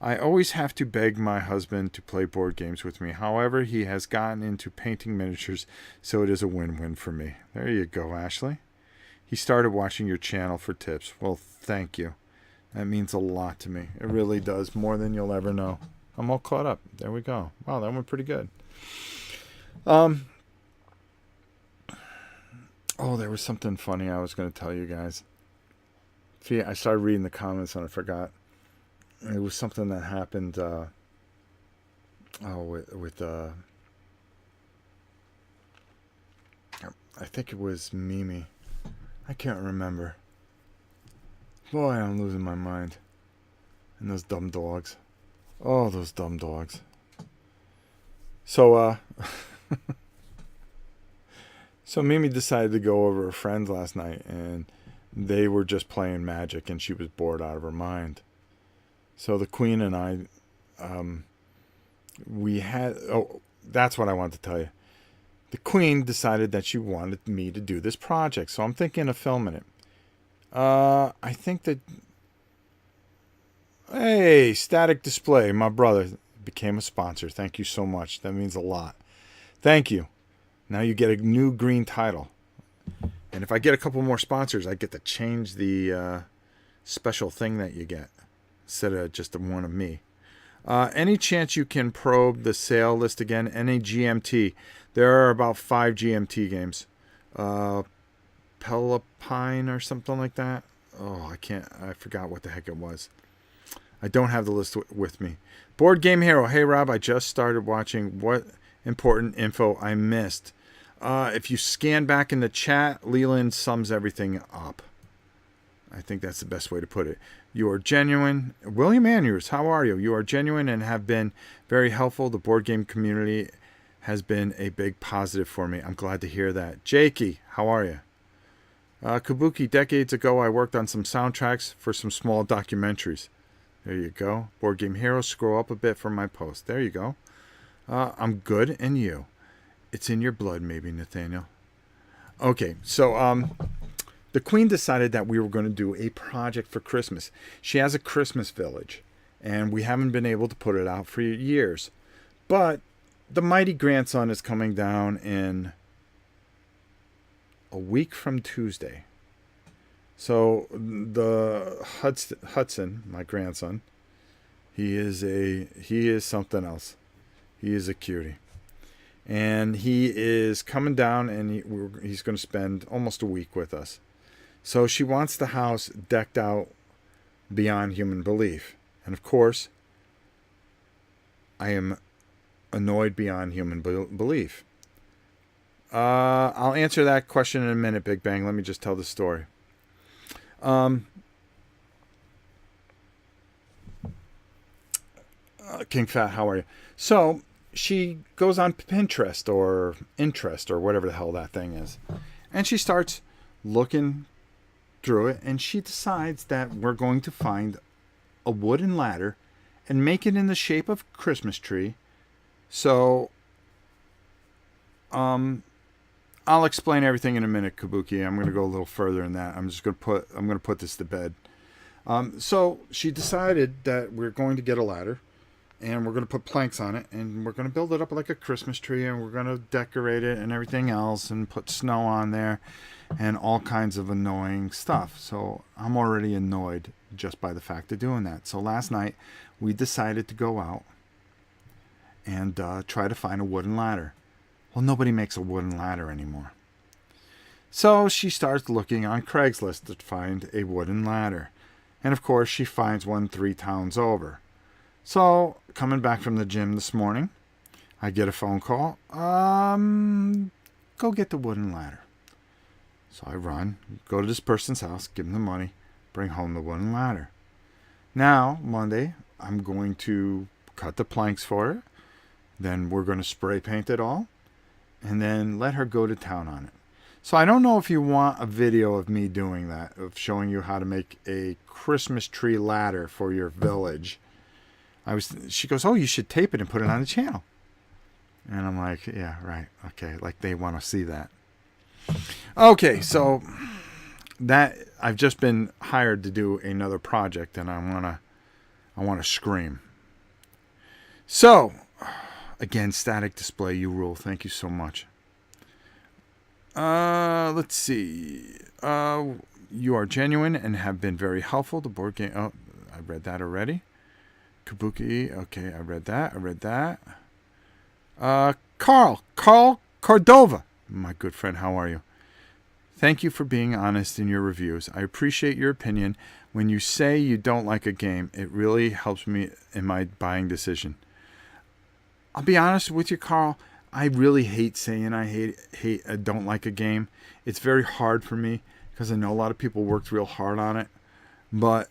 [SPEAKER 1] I always have to beg my husband to play board games with me. However, he has gotten into painting miniatures, so it is a win-win for me. There you go, Ashley. He started watching your channel for tips. Well, thank you. That means a lot to me. It really does, more than you'll ever know. I'm all caught up. There we go. Wow, that went pretty good. Oh, there was something funny I was going to tell you guys. See, I started reading the comments and I forgot. It was something that happened with I think it was Mimi. I can't remember. Boy, I'm losing my mind. And those dumb dogs. Oh, those dumb dogs. So so Mimi decided to go over her friends last night, and they were just playing Magic, and she was bored out of her mind. So the Queen and I, that's what I wanted to tell you. The Queen decided that she wanted me to do this project, so I'm thinking of filming it. I think that, hey, Static Display, my brother, became a sponsor. Thank you so much. That means a lot. Thank you. Now you get a new green title. And if I get a couple more sponsors, I get to change the special thing that you get, instead of just one of me. Any chance you can probe the sale list again? NA GMT. There are about 5 GMT games. Pelopine or something like that. Oh, I forgot what the heck it was. I don't have the list with me. Board Game Hero. Hey, Rob, I just started watching. What important info I missed? If you scan back in the chat, Leland sums everything up. I think that's the best way to put it. You are genuine. William Andrews, how are you? You are genuine and have been very helpful. The board game community has been a big positive for me. I'm glad to hear that. Jakey, how are you? Kabuki, decades ago, I worked on some soundtracks for some small documentaries. There you go. Board Game Hero, scroll up a bit for my post. There you go. I'm good, and you? It's in your blood, maybe, Nathaniel. Okay, so the Queen decided that we were going to do a project for Christmas. She has a Christmas village, and we haven't been able to put it out for years. But the mighty grandson is coming down in a week from Tuesday. So the Hudson, my grandson, he is something else. He is a cutie. And he is coming down, and he's going to spend almost a week with us. So she wants the house decked out beyond human belief. And of course, I am annoyed beyond human belief. I'll answer that question in a minute, Big Bang. Let me just tell the story. King Fat, how are you? So she goes on Pinterest or Interest or whatever the hell that thing is. And she starts looking through it, and she decides that we're going to find a wooden ladder and make it in the shape of a Christmas tree. So I'll explain everything in a minute, Kabuki. I'm going to go a little further than that. I'm going to put this to bed. So she decided that we're going to get a ladder, and we're going to put planks on it, and we're going to build it up like a Christmas tree, and we're going to decorate it and everything else, and put snow on there and all kinds of annoying stuff. So I'm already annoyed just by the fact of doing that. So last night we decided to go out and try to find a wooden ladder. Well, nobody makes a wooden ladder anymore. So she starts looking on Craigslist to find a wooden ladder. And of course, she finds one 3 towns over. So, coming back from the gym this morning, I get a phone call. Go get the wooden ladder. So I run, go to this person's house, give them the money, bring home the wooden ladder. Now, Monday, I'm going to cut the planks for it. Then we're going to spray paint it all. And then let her go to town on it. So I don't know if you want a video of me doing that, of showing you how to make a Christmas tree ladder for your village. She goes, oh, you should tape it and put it on the channel. And I'm like, yeah, right. Okay. Like they want to see that. Okay. So that I've just been hired to do another project, and I want to scream. So again, Static Display, you rule. Thank you so much. Let's see. You are genuine and have been very helpful. The board game. Oh, I read that already. Kabuki. Okay, I read that. Carl Cordova. My good friend, how are you? Thank you for being honest in your reviews. I appreciate your opinion. When you say you don't like a game, it really helps me in my buying decision. I'll be honest with you, Carl. I really hate saying I don't like a game. It's very hard for me because I know a lot of people worked real hard on it. But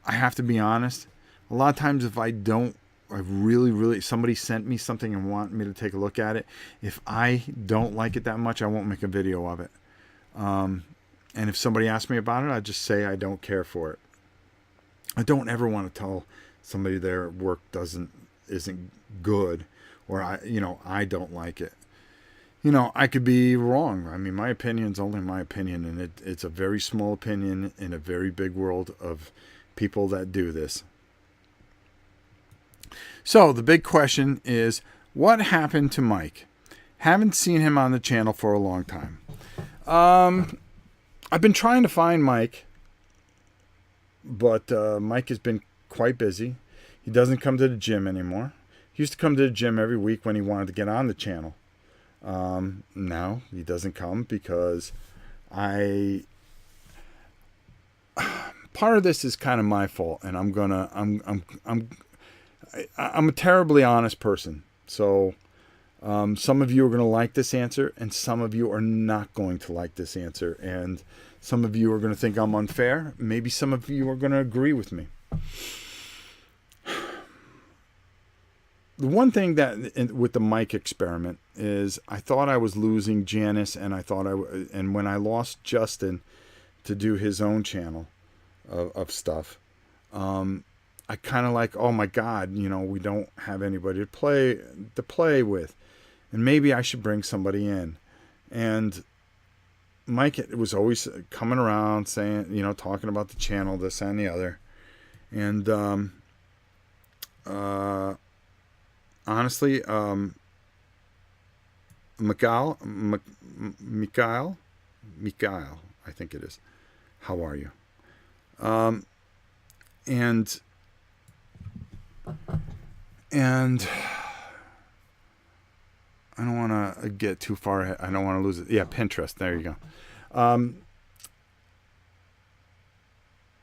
[SPEAKER 1] I have to be honest. A lot of times if I really, somebody sent me something and want me to take a look at it, if I don't like it that much, I won't make a video of it. And if somebody asks me about it, I just say I don't care for it. I don't ever want to tell somebody their work isn't good, or I don't like it. I could be wrong. I mean, my opinion's only my opinion, and it's a very small opinion in a very big world of people that do this. So the big question is, what happened to Mike? Haven't seen him on the channel for a long time. I've been trying to find Mike, but Mike has been quite busy. He doesn't come to the gym anymore. He used to come to the gym every week when he wanted to get on the channel. Now he doesn't come because part of this is kind of my fault, and I'm a terribly honest person. So some of you are going to like this answer, and some of you are not going to like this answer, and some of you are going to think I'm unfair. Maybe some of you are going to agree with me. The one thing that with the mic experiment is I thought I was losing Janice, and and when I lost Justin to do his own channel of stuff, I kind of like, oh my God, we don't have anybody to play with, and maybe I should bring somebody in. And Mike was always coming around saying, talking about the channel, this and the other, and honestly, Mikhail, I think it is. How are you? And I don't to get too far ahead. I don't want to lose it. Yeah, Pinterest. There you go.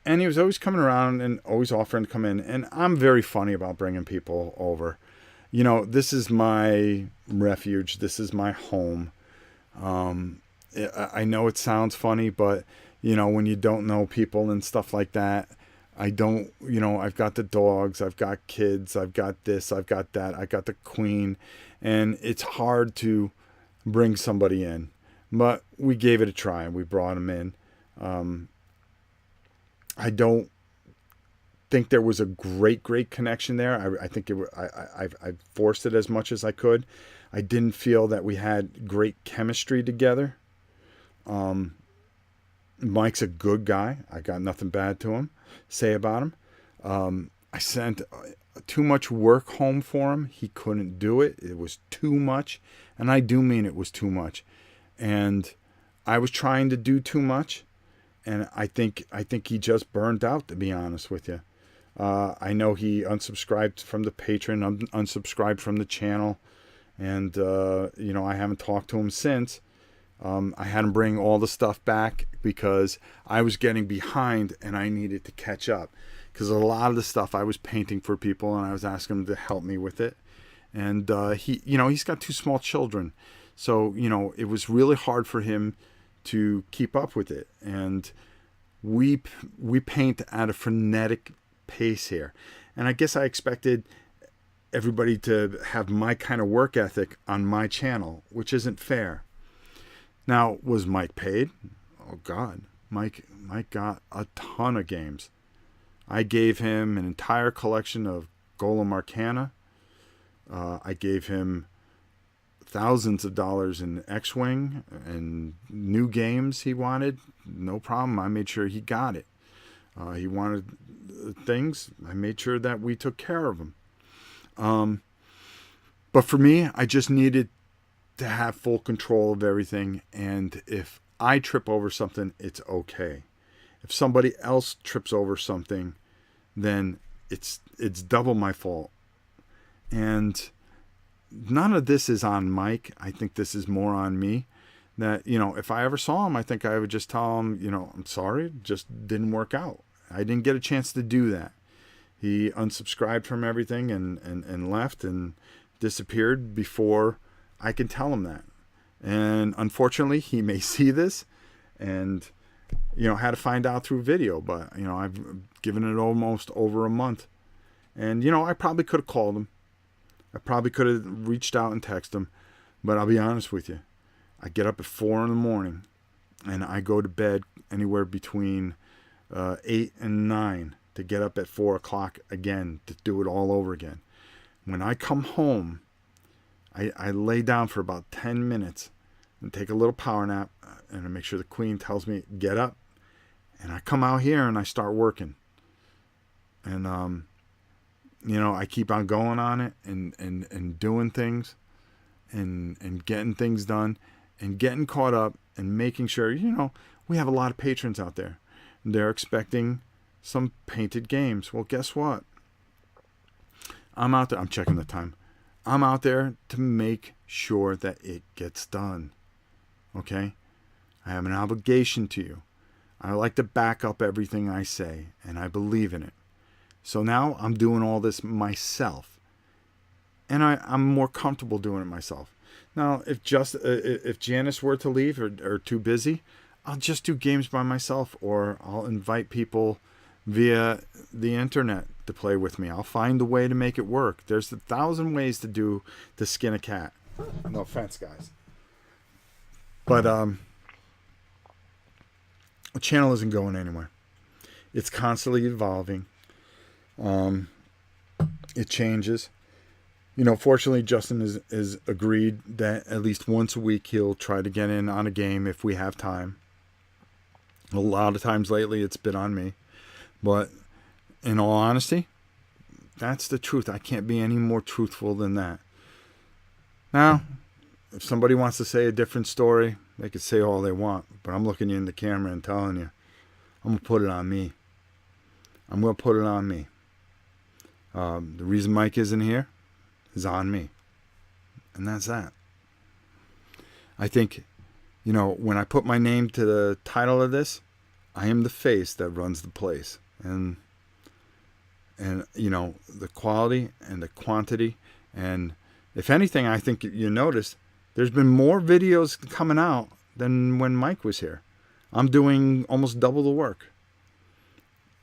[SPEAKER 1] And he was always coming around and always offering to come in. And I'm very funny about bringing people over. You know, this is my refuge. This is my home. I know it sounds funny, but, you know, when you don't know people and stuff like that, I've got the dogs, I've got kids, I've got this, I've got that, I got the queen. And it's hard to bring somebody in. But we gave it a try. We brought him in. I don't think there was a great connection there. I think I forced it as much as I could. I didn't feel that we had great chemistry together. Mike's a good guy. I got nothing bad to say about him. I sent too much work home for him. He couldn't do it. It was too much. And I do mean it was too much. And I was trying to do too much. And I think he just burned out, to be honest with you. I know he unsubscribed from the Patreon, unsubscribed from the channel. And, I haven't talked to him since. I had him bring all the stuff back because I was getting behind and I needed to catch up. Because a lot of the stuff I was painting for people and I was asking him to help me with it. And he's got 2 small children. So, it was really hard for him to keep up with it. And we paint at a frenetic pace here. And I guess I expected everybody to have my kind of work ethic on my channel, which isn't fair. Now, was Mike paid? Oh God, Mike got a ton of games. I gave him an entire collection of Golem Arcana. I gave him thousands of dollars in X-Wing and new games he wanted. No problem. I made sure he got it. He wanted things. I made sure that we took care of him. But for me, I just needed to have full control of everything. And if I trip over something, it's okay. If somebody else trips over something, then it's double my fault. And none of this is on Mike. I think this is more on me. That, if I ever saw him, I think I would just tell him, I'm sorry, it just didn't work out. I didn't get a chance to do that. He unsubscribed from everything and left and disappeared before I could tell him that. And unfortunately, he may see this and, had to find out through video. But, I've given it almost over a month. And, I probably could have called him. I probably could have reached out and texted him. But I'll be honest with you. I get up at 4 a.m. and I go to bed anywhere between 8 and 9 to get up at 4 o'clock again to do it all over again. When I come home, I lay down for about 10 minutes and take a little power nap and I make sure the queen tells me, get up. And I come out here and I start working. And, I keep on going on it and doing things and getting things done and getting caught up and making sure, we have a lot of patrons out there. They're expecting some painted games. Well, guess what? I'm out there. I'm checking the time. I'm out there to make sure that it gets done. Okay? I have an obligation to you. I like to back up everything I say, and I believe in it. So now I'm doing all this myself. And I'm more comfortable doing it myself. Now, if Janice were to leave or too busy, I'll just do games by myself, or I'll invite people via the internet to play with me. I'll find a way to make it work. There's 1,000 ways to skin a cat. No offense, guys. But the channel isn't going anywhere. It's constantly evolving. It changes. Fortunately, Justin is agreed that at least once a week he'll try to get in on a game if we have time. A lot of times lately it's been on me. But in all honesty, that's the truth. I can't be any more truthful than that. Now, if somebody wants to say a different story, they could say all they want. But I'm looking you in the camera and telling you, I'm going to put it on me. I'm going to put it on me. The reason Mike isn't here is on me. And that's that. I think, when I put my name to the title of this, I am the face that runs the place. And the quality and the quantity. And if anything, I think you notice there's been more videos coming out than when Mike was here. I'm doing almost double the work.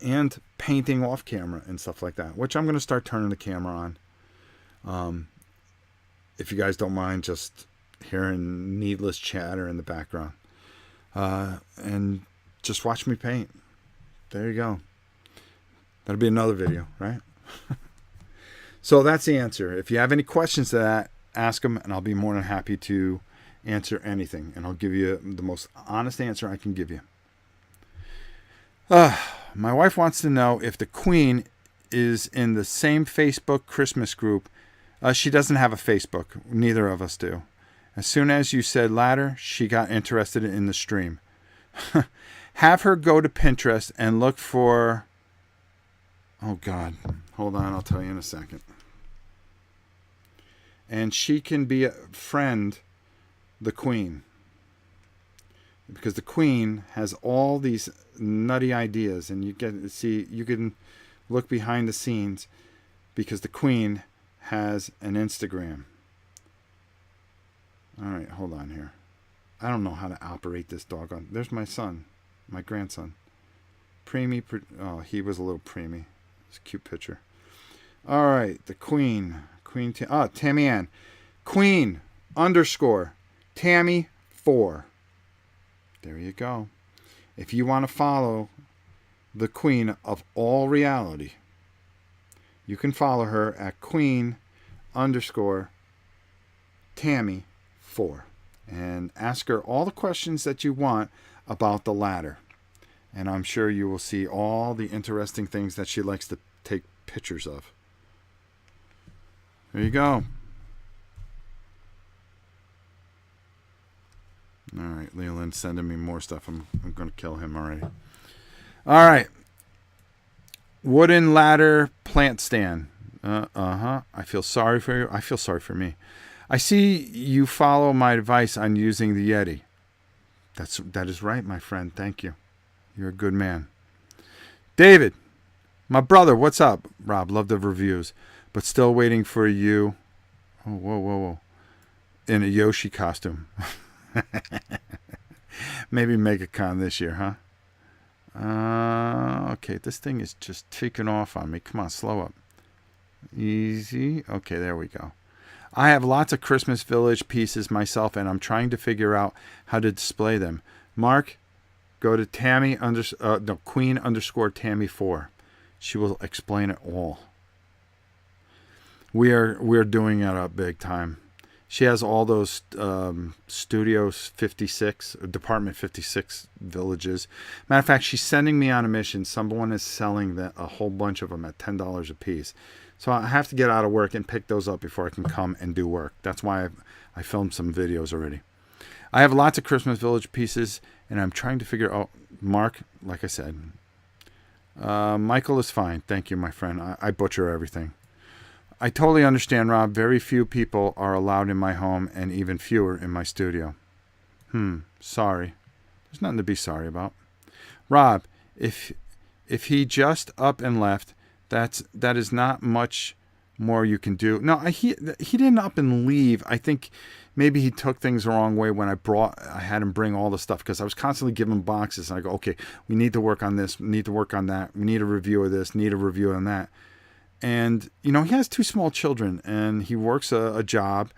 [SPEAKER 1] And painting off camera and stuff like that, which I'm going to start turning the camera on. If you guys don't mind just hearing needless chatter in the background. And just watch me paint. There you go. That'll be another video, right? So that's the answer. If you have any questions to that, ask them, and I'll be more than happy to answer anything. And I'll give you the most honest answer I can give you. My wife wants to know if the Queen is in the same Facebook Christmas group. She doesn't have a Facebook. Neither of us do. As soon as you said ladder, she got interested in the stream. Have her go to Pinterest and look for... Oh, God. Hold on. I'll tell you in a second. And she can be a friend the Queen. Because the Queen has all these nutty ideas. And you can look behind the scenes. Because the Queen has an Instagram. All right, hold on here. I don't know how to operate this doggone. There's my son, my grandson. Preemie. Oh, he was a little preemie. It's a cute picture. All right, the Queen. Tammy Ann. Queen _ Tammy 4. There you go. If you want to follow the Queen of all reality, you can follow her at Queen _ Tammy 4 and ask her all the questions that you want about the ladder. And I'm sure you will see all the interesting things that she likes to take pictures of. There you go. All right, Leland's sending me more stuff. I'm going to kill him already. All right. Wooden ladder plant stand. I feel sorry for you. I feel sorry for me. I see you follow my advice on using the Yeti. That is right, my friend. Thank you. You're a good man. David, my brother, what's up? Rob, love the reviews, but still waiting for you. Oh, whoa. In a Yoshi costume. Maybe MegaCon this year, huh? Okay, this thing is just ticking off on me. Come on, slow up. Easy. Okay, there we go. I have lots of Christmas Village pieces myself, and I'm trying to figure out how to display them. Mark, go to Queen _ Tammy 4. She will explain it all. We're doing it up big time. She has all those Studios 56, Department 56 villages. Matter of fact, she's sending me on a mission. Someone is selling a whole bunch of them at $10 a piece. So I have to get out of work and pick those up before I can come and do work. That's why I filmed some videos already. I have lots of Christmas Village pieces, and I'm trying to figure out... Mark, like I said. Michael is fine. Thank you, my friend. I butcher everything. I totally understand, Rob. Very few people are allowed in my home, and even fewer in my studio. Sorry. There's nothing to be sorry about. Rob, if he just up and left, that is not much more you can do. No, he didn't up and leave. I think maybe he took things the wrong way when I had him bring all the stuff, because I was constantly giving him boxes, and I go, okay, we need to work on this, we need to work on that, we need a review of this, need a review on that. And, he has 2 small children, and he works a job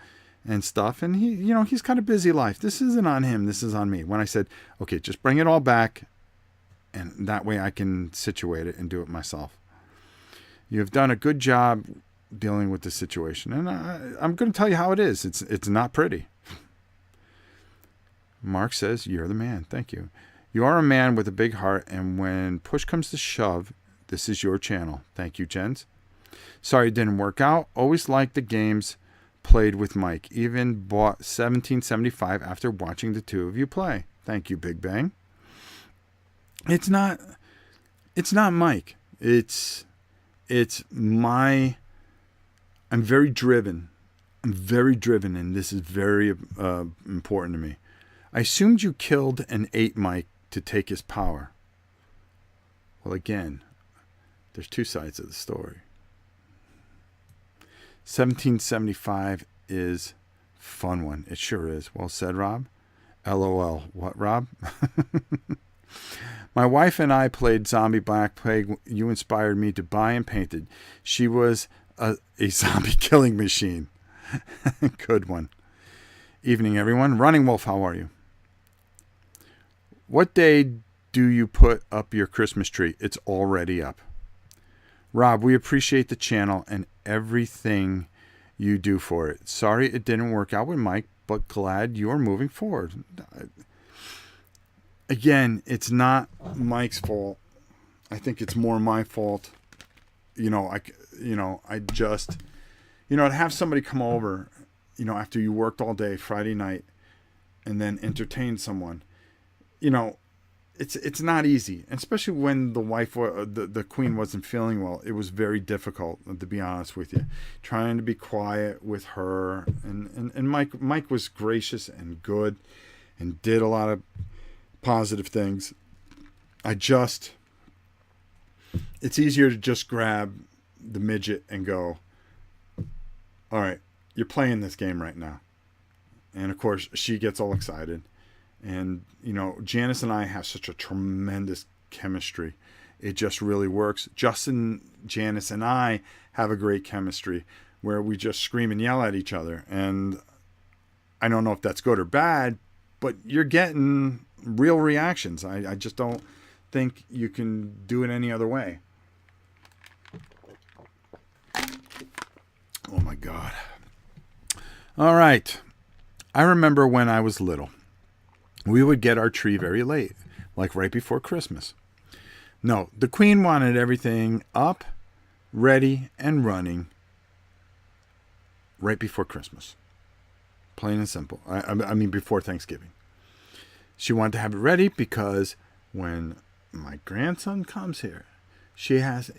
[SPEAKER 1] and stuff, and he's kind of busy life. This isn't on him, this is on me. When I said, okay, just bring it all back, and that way I can situate it and do it myself. You have done a good job dealing with the situation, and I'm going to tell you how it is. It's not pretty. Mark says, you're the man. Thank you. You are a man with a big heart, and when push comes to shove, this is your channel. Thank you, Jens. Sorry it didn't work out. Always liked the games played with Mike. Even bought 1775 after watching the 2 of you play. Thank you, Big Bang. It's not Mike. It's I'm very driven. I'm very driven, and this is very important to me. I assumed you killed and ate Mike to take his power. Well, again, there's two sides of the story. 1775 is a fun one. It sure is. Well said, Rob. LOL. What, Rob? My wife and I played Zombie Black Plague. You inspired me to buy and paint it. She was a zombie killing machine. Good one. Evening, everyone. Running Wolf, how are you? What day do you put up your Christmas tree? It's already up. Rob, we appreciate the channel and everything you do for it. Sorry it didn't work out with Mike, but glad you're moving forward. Again, it's not Mike's fault. I think it's more my fault. To have somebody come over, after you worked all day Friday night and then entertain someone, it's not easy, especially when the wife, the queen, wasn't feeling well. It was very difficult, to be honest with you, trying to be quiet with her. And Mike was gracious and good and did a lot of positive things. It's easier to just grab the midget and go, all right, you're playing this game right now. And of course she gets all excited. And, Janice and I have such a tremendous chemistry. It just really works. Justin, Janice, and I have a great chemistry where we just scream and yell at each other. And I don't know if that's good or bad, but you're getting real reactions. I just don't think you can do it any other way. Oh, my God. All right. I remember when I was little. We would get our tree very late, like right before Christmas. No, the queen wanted everything up, ready, and running right before Christmas. Plain and simple. I mean, before Thanksgiving. She wanted to have it ready because when my grandson comes here, he has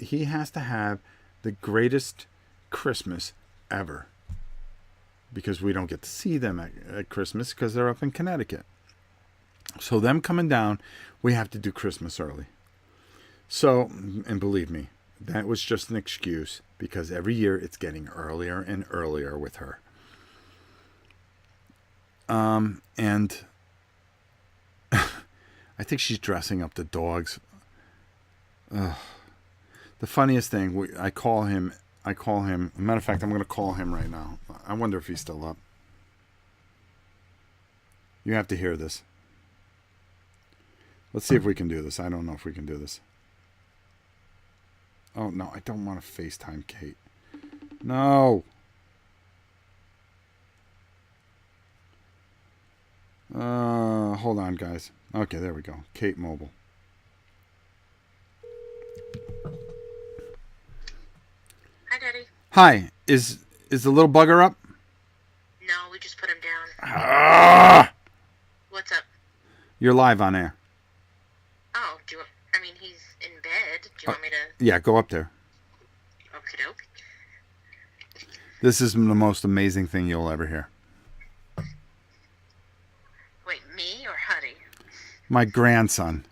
[SPEAKER 1] to have the greatest Christmas ever. Because we don't get to see them at Christmas because they're up in Connecticut. So them coming down, we have to do Christmas early. So, and believe me, that was just an excuse because every year it's getting earlier and earlier with her. And I think she's dressing up the dogs. The funniest thing, I call him. As a matter of fact, I'm going to call him right now. I wonder if he's still up. You have to hear this. Let's see if we can do this. I don't know if we can do this. Oh, no, I don't want to FaceTime Kate. No. Hold on, guys. Okay, there we go. Kate Mobile.
[SPEAKER 2] Hi, Daddy.
[SPEAKER 1] Hi. Is the little bugger up?
[SPEAKER 2] No, we just put him down.
[SPEAKER 1] Ah!
[SPEAKER 2] What's up?
[SPEAKER 1] You're live on air.
[SPEAKER 2] Oh, he's in bed. Do you want me to...
[SPEAKER 1] Yeah, go up there.
[SPEAKER 2] Okie doke.
[SPEAKER 1] This is the most amazing thing you'll ever hear.
[SPEAKER 2] Wait, me or Huddy?
[SPEAKER 1] My grandson.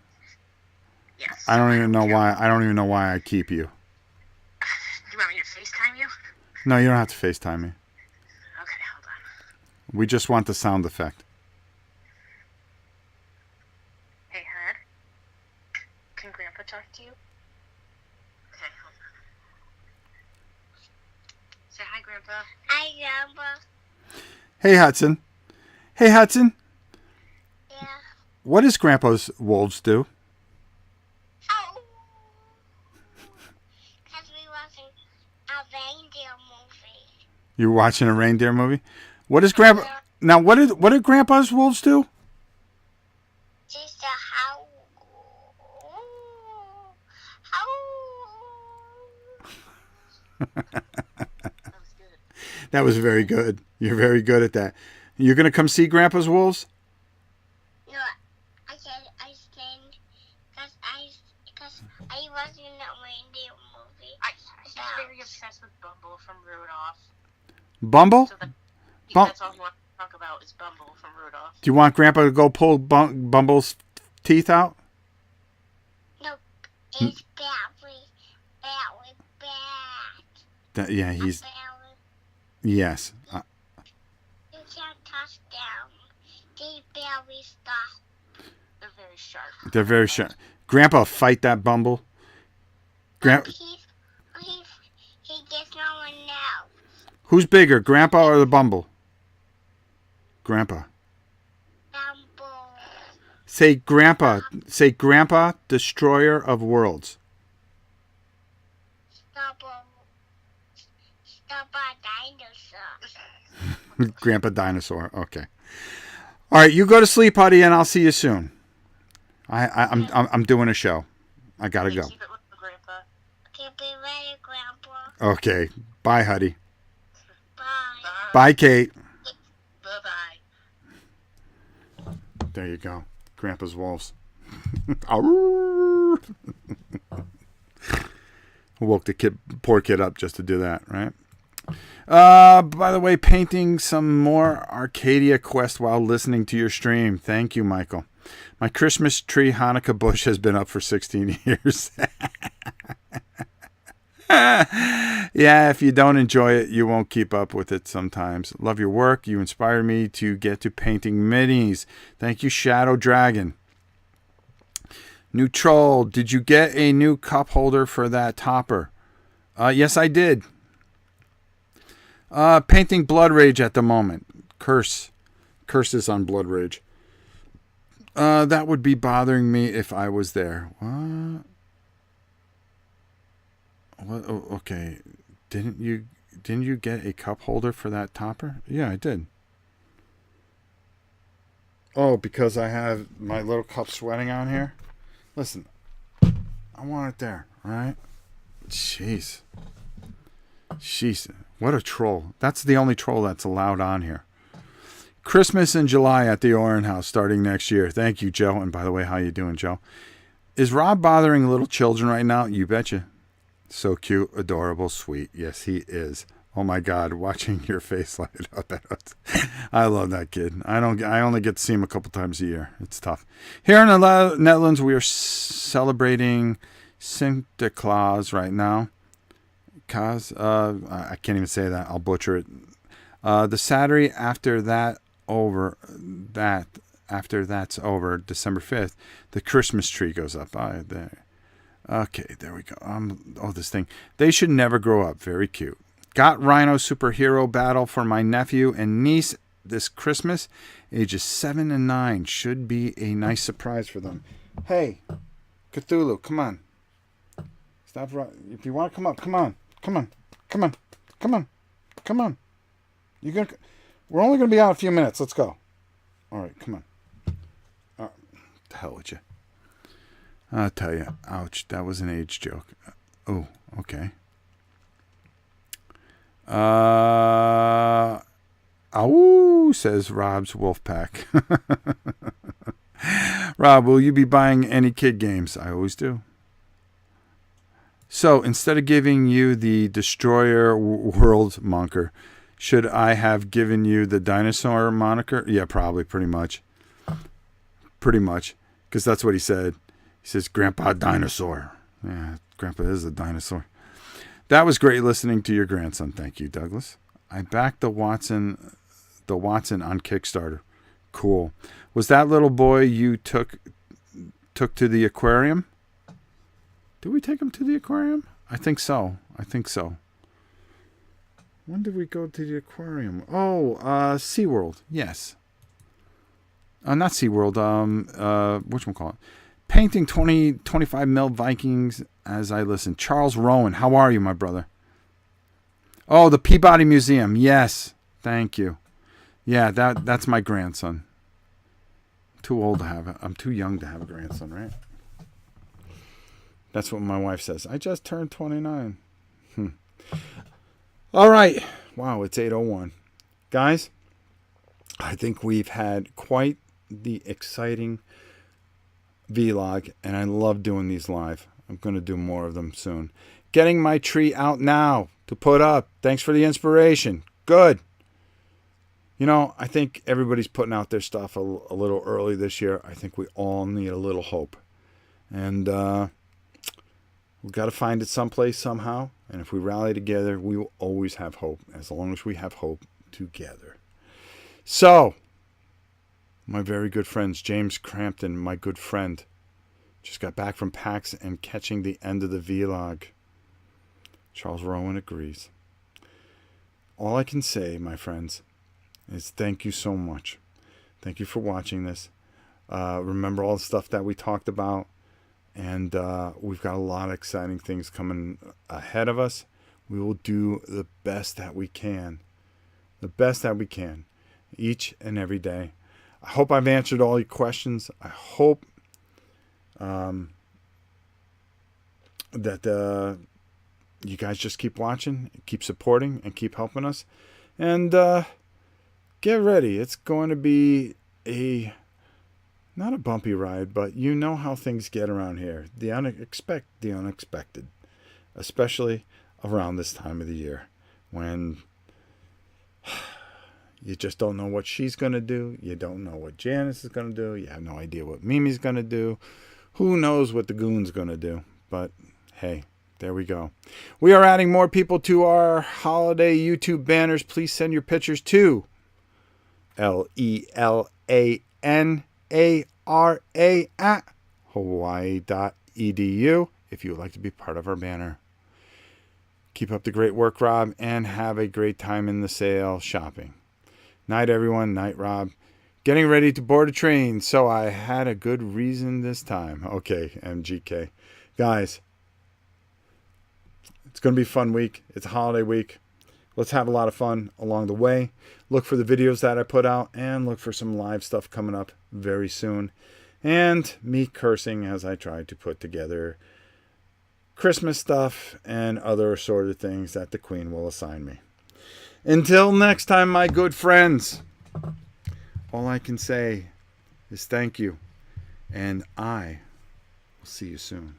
[SPEAKER 2] Yes.
[SPEAKER 1] I don't even know why I keep you.
[SPEAKER 2] Do you want me to FaceTime you?
[SPEAKER 1] No, you don't have to FaceTime me.
[SPEAKER 2] Okay, hold on.
[SPEAKER 1] We just want the sound effect.
[SPEAKER 2] Hey, Hud? Can Grandpa talk to you? Okay, hold on. Say hi, Grandpa.
[SPEAKER 3] Hi, Grandpa.
[SPEAKER 1] Hey, Hudson. Hey, Hudson.
[SPEAKER 3] Yeah.
[SPEAKER 1] What does Grandpa's wolves do?
[SPEAKER 3] Oh. Because we watching a reindeer movie.
[SPEAKER 1] You're watching a reindeer movie? What does Grandpa... Now, what do Grandpa's wolves do?
[SPEAKER 3] Just a how.
[SPEAKER 2] That was good.
[SPEAKER 1] That was very good. You're very good at that. You're going to come see Grandpa's wolves?
[SPEAKER 3] No, I said I stand because I was in a reindeer movie.
[SPEAKER 2] He's very obsessed with Bumble from Rudolph.
[SPEAKER 1] Bumble?
[SPEAKER 2] So
[SPEAKER 1] Bum-
[SPEAKER 2] That's all he wants to talk about is Bumble from Rudolph.
[SPEAKER 1] Do you want Grandpa to go pull Bumble's teeth out?
[SPEAKER 3] No, it's bad.
[SPEAKER 1] Yeah, he's...
[SPEAKER 3] Bad.
[SPEAKER 1] Yes.
[SPEAKER 3] You can't touch them. They very stuff.
[SPEAKER 2] They're very sharp.
[SPEAKER 1] They're very sharp. Grandpa, fight that Bumble.
[SPEAKER 3] He gets no one now.
[SPEAKER 1] Who's bigger, Grandpa or the Bumble? Grandpa.
[SPEAKER 3] Bumble.
[SPEAKER 1] Say Grandpa. Say Grandpa, destroyer of worlds.
[SPEAKER 3] Stop a dinosaur.
[SPEAKER 1] Grandpa Dinosaur. Okay. All right, you go to sleep, Huddy, and I'll see you soon. I'm doing a show. I gotta go.
[SPEAKER 2] Keep it with the Grandpa.
[SPEAKER 3] Okay, be ready, Grandpa.
[SPEAKER 1] Okay. Bye, Huddy.
[SPEAKER 3] Bye.
[SPEAKER 1] Bye, Kate.
[SPEAKER 2] Bye-bye.
[SPEAKER 1] There you go. Grandpa's wolves. Woke the poor kid up just to do that, right? By the way, painting some more Arcadia Quest while listening to your stream. Thank you, Michael. My Christmas tree Hanukkah bush has been up for 16 years. Yeah, if you don't enjoy it, you won't keep up with it sometimes. Love your work. You inspired me to get to painting minis. Thank you, Shadow Dragon. New Troll, did you get a new cup holder for that topper? Yes, I did. Painting Blood Rage at the moment. Curses on Blood Rage. That would be bothering me if I was there. What? Oh, okay. Didn't you get a cup holder for that topper? Yeah, I did. Oh, because I have my little cup sweating on here? Listen, I want it there, all right? Jeez. What a troll. That's the only troll that's allowed on here. Christmas in July at the Oren House starting next year. Thank you, Joe. And by the way, how you doing, Joe? Is Rob bothering little children right now? You betcha. So cute, adorable, sweet. Yes, he is. Oh my God, watching your face light up at us. I love that kid. I only get to see him a couple times a year. It's tough. Here in the Netherlands, we are celebrating Sinterklaas right now. I can't even say that. I'll butcher it. The Saturday after that's over, December 5th, the Christmas tree goes up. There. Okay, there we go. This thing. They should never grow up. Very cute. Got Rhino superhero battle for my nephew and niece this Christmas. Ages 7 and 9. Should be a nice surprise for them. Hey, Cthulhu, come on. Stop. If you want to come up, come on. Come on. We're only going to be out a few minutes. Let's go. All right, come on. All right, the hell with you. I'll tell you. Ouch, that was an age joke. Oh, okay. Ow, says Rob's Wolfpack. Rob, will you be buying any kid games? I always do. So, instead of giving you the Destroyer World moniker, should I have given you the dinosaur moniker? Yeah, probably, pretty much. Because that's what he said. He says, Grandpa Dinosaur. Yeah, Grandpa is a dinosaur. That was great listening to your grandson. Thank you, Douglas. I backed the Watson on Kickstarter. Cool. Was that little boy you took to the aquarium? Did we take him to the aquarium? I think so. When did we go to the aquarium? Oh, SeaWorld. Yes. Not SeaWorld. Whatchamacallit? Painting 25 mil Vikings as I listen. Charles Rowan. How are you, my brother? Oh, the Peabody Museum. Yes. Thank you. Yeah, that's my grandson. Too old to have it. I'm too young to have a grandson, right? That's what my wife says. I just turned 29. All right. Wow, it's 8:01. Guys, I think we've had quite the exciting vlog, and I love doing these live. I'm going to do more of them soon. Getting my tree out now to put up. Thanks for the inspiration. Good. You know, I think everybody's putting out their stuff a little early this year. I think we all need a little hope. And we've got to find it someplace, somehow. And if we rally together, we will always have hope, as long as we have hope together. So, my very good friends, James Crampton, my good friend, just got back from PAX and catching the end of the vlog. Charles Rowan agrees. All I can say, my friends, is thank you so much. Thank you for watching this. Remember all the stuff that we talked about. And we've got a lot of exciting things coming ahead of us. We will do the best that we can. The best that we can. Each and every day. I hope I've answered all your questions. I hope that you guys just keep watching, keep supporting, and keep helping us. And get ready. It's going to be not a bumpy ride, but you know how things get around here. The unexpected. Especially around this time of the year. When you just don't know what she's going to do. You don't know what Janice is going to do. You have no idea what Mimi's going to do. Who knows what the goon's going to do. But, hey, there we go. We are adding more people to our holiday YouTube banners. Please send your pictures to LELANARA at hawaii.edu if you would like to be part of our banner. Keep up the great work, Rob, and have a great time in the sale shopping. Night, everyone. Night, Rob. Getting ready to board a train, so I had a good reason this time. Okay, MGK. Guys, it's going to be a fun week. It's a holiday week. Let's have a lot of fun along the way. Look for the videos that I put out, and look for some live stuff coming up very soon. And me cursing as I try to put together Christmas stuff and other sort of things that the Queen will assign me. Until next time, my good friends, all I can say is thank you, and I will see you soon.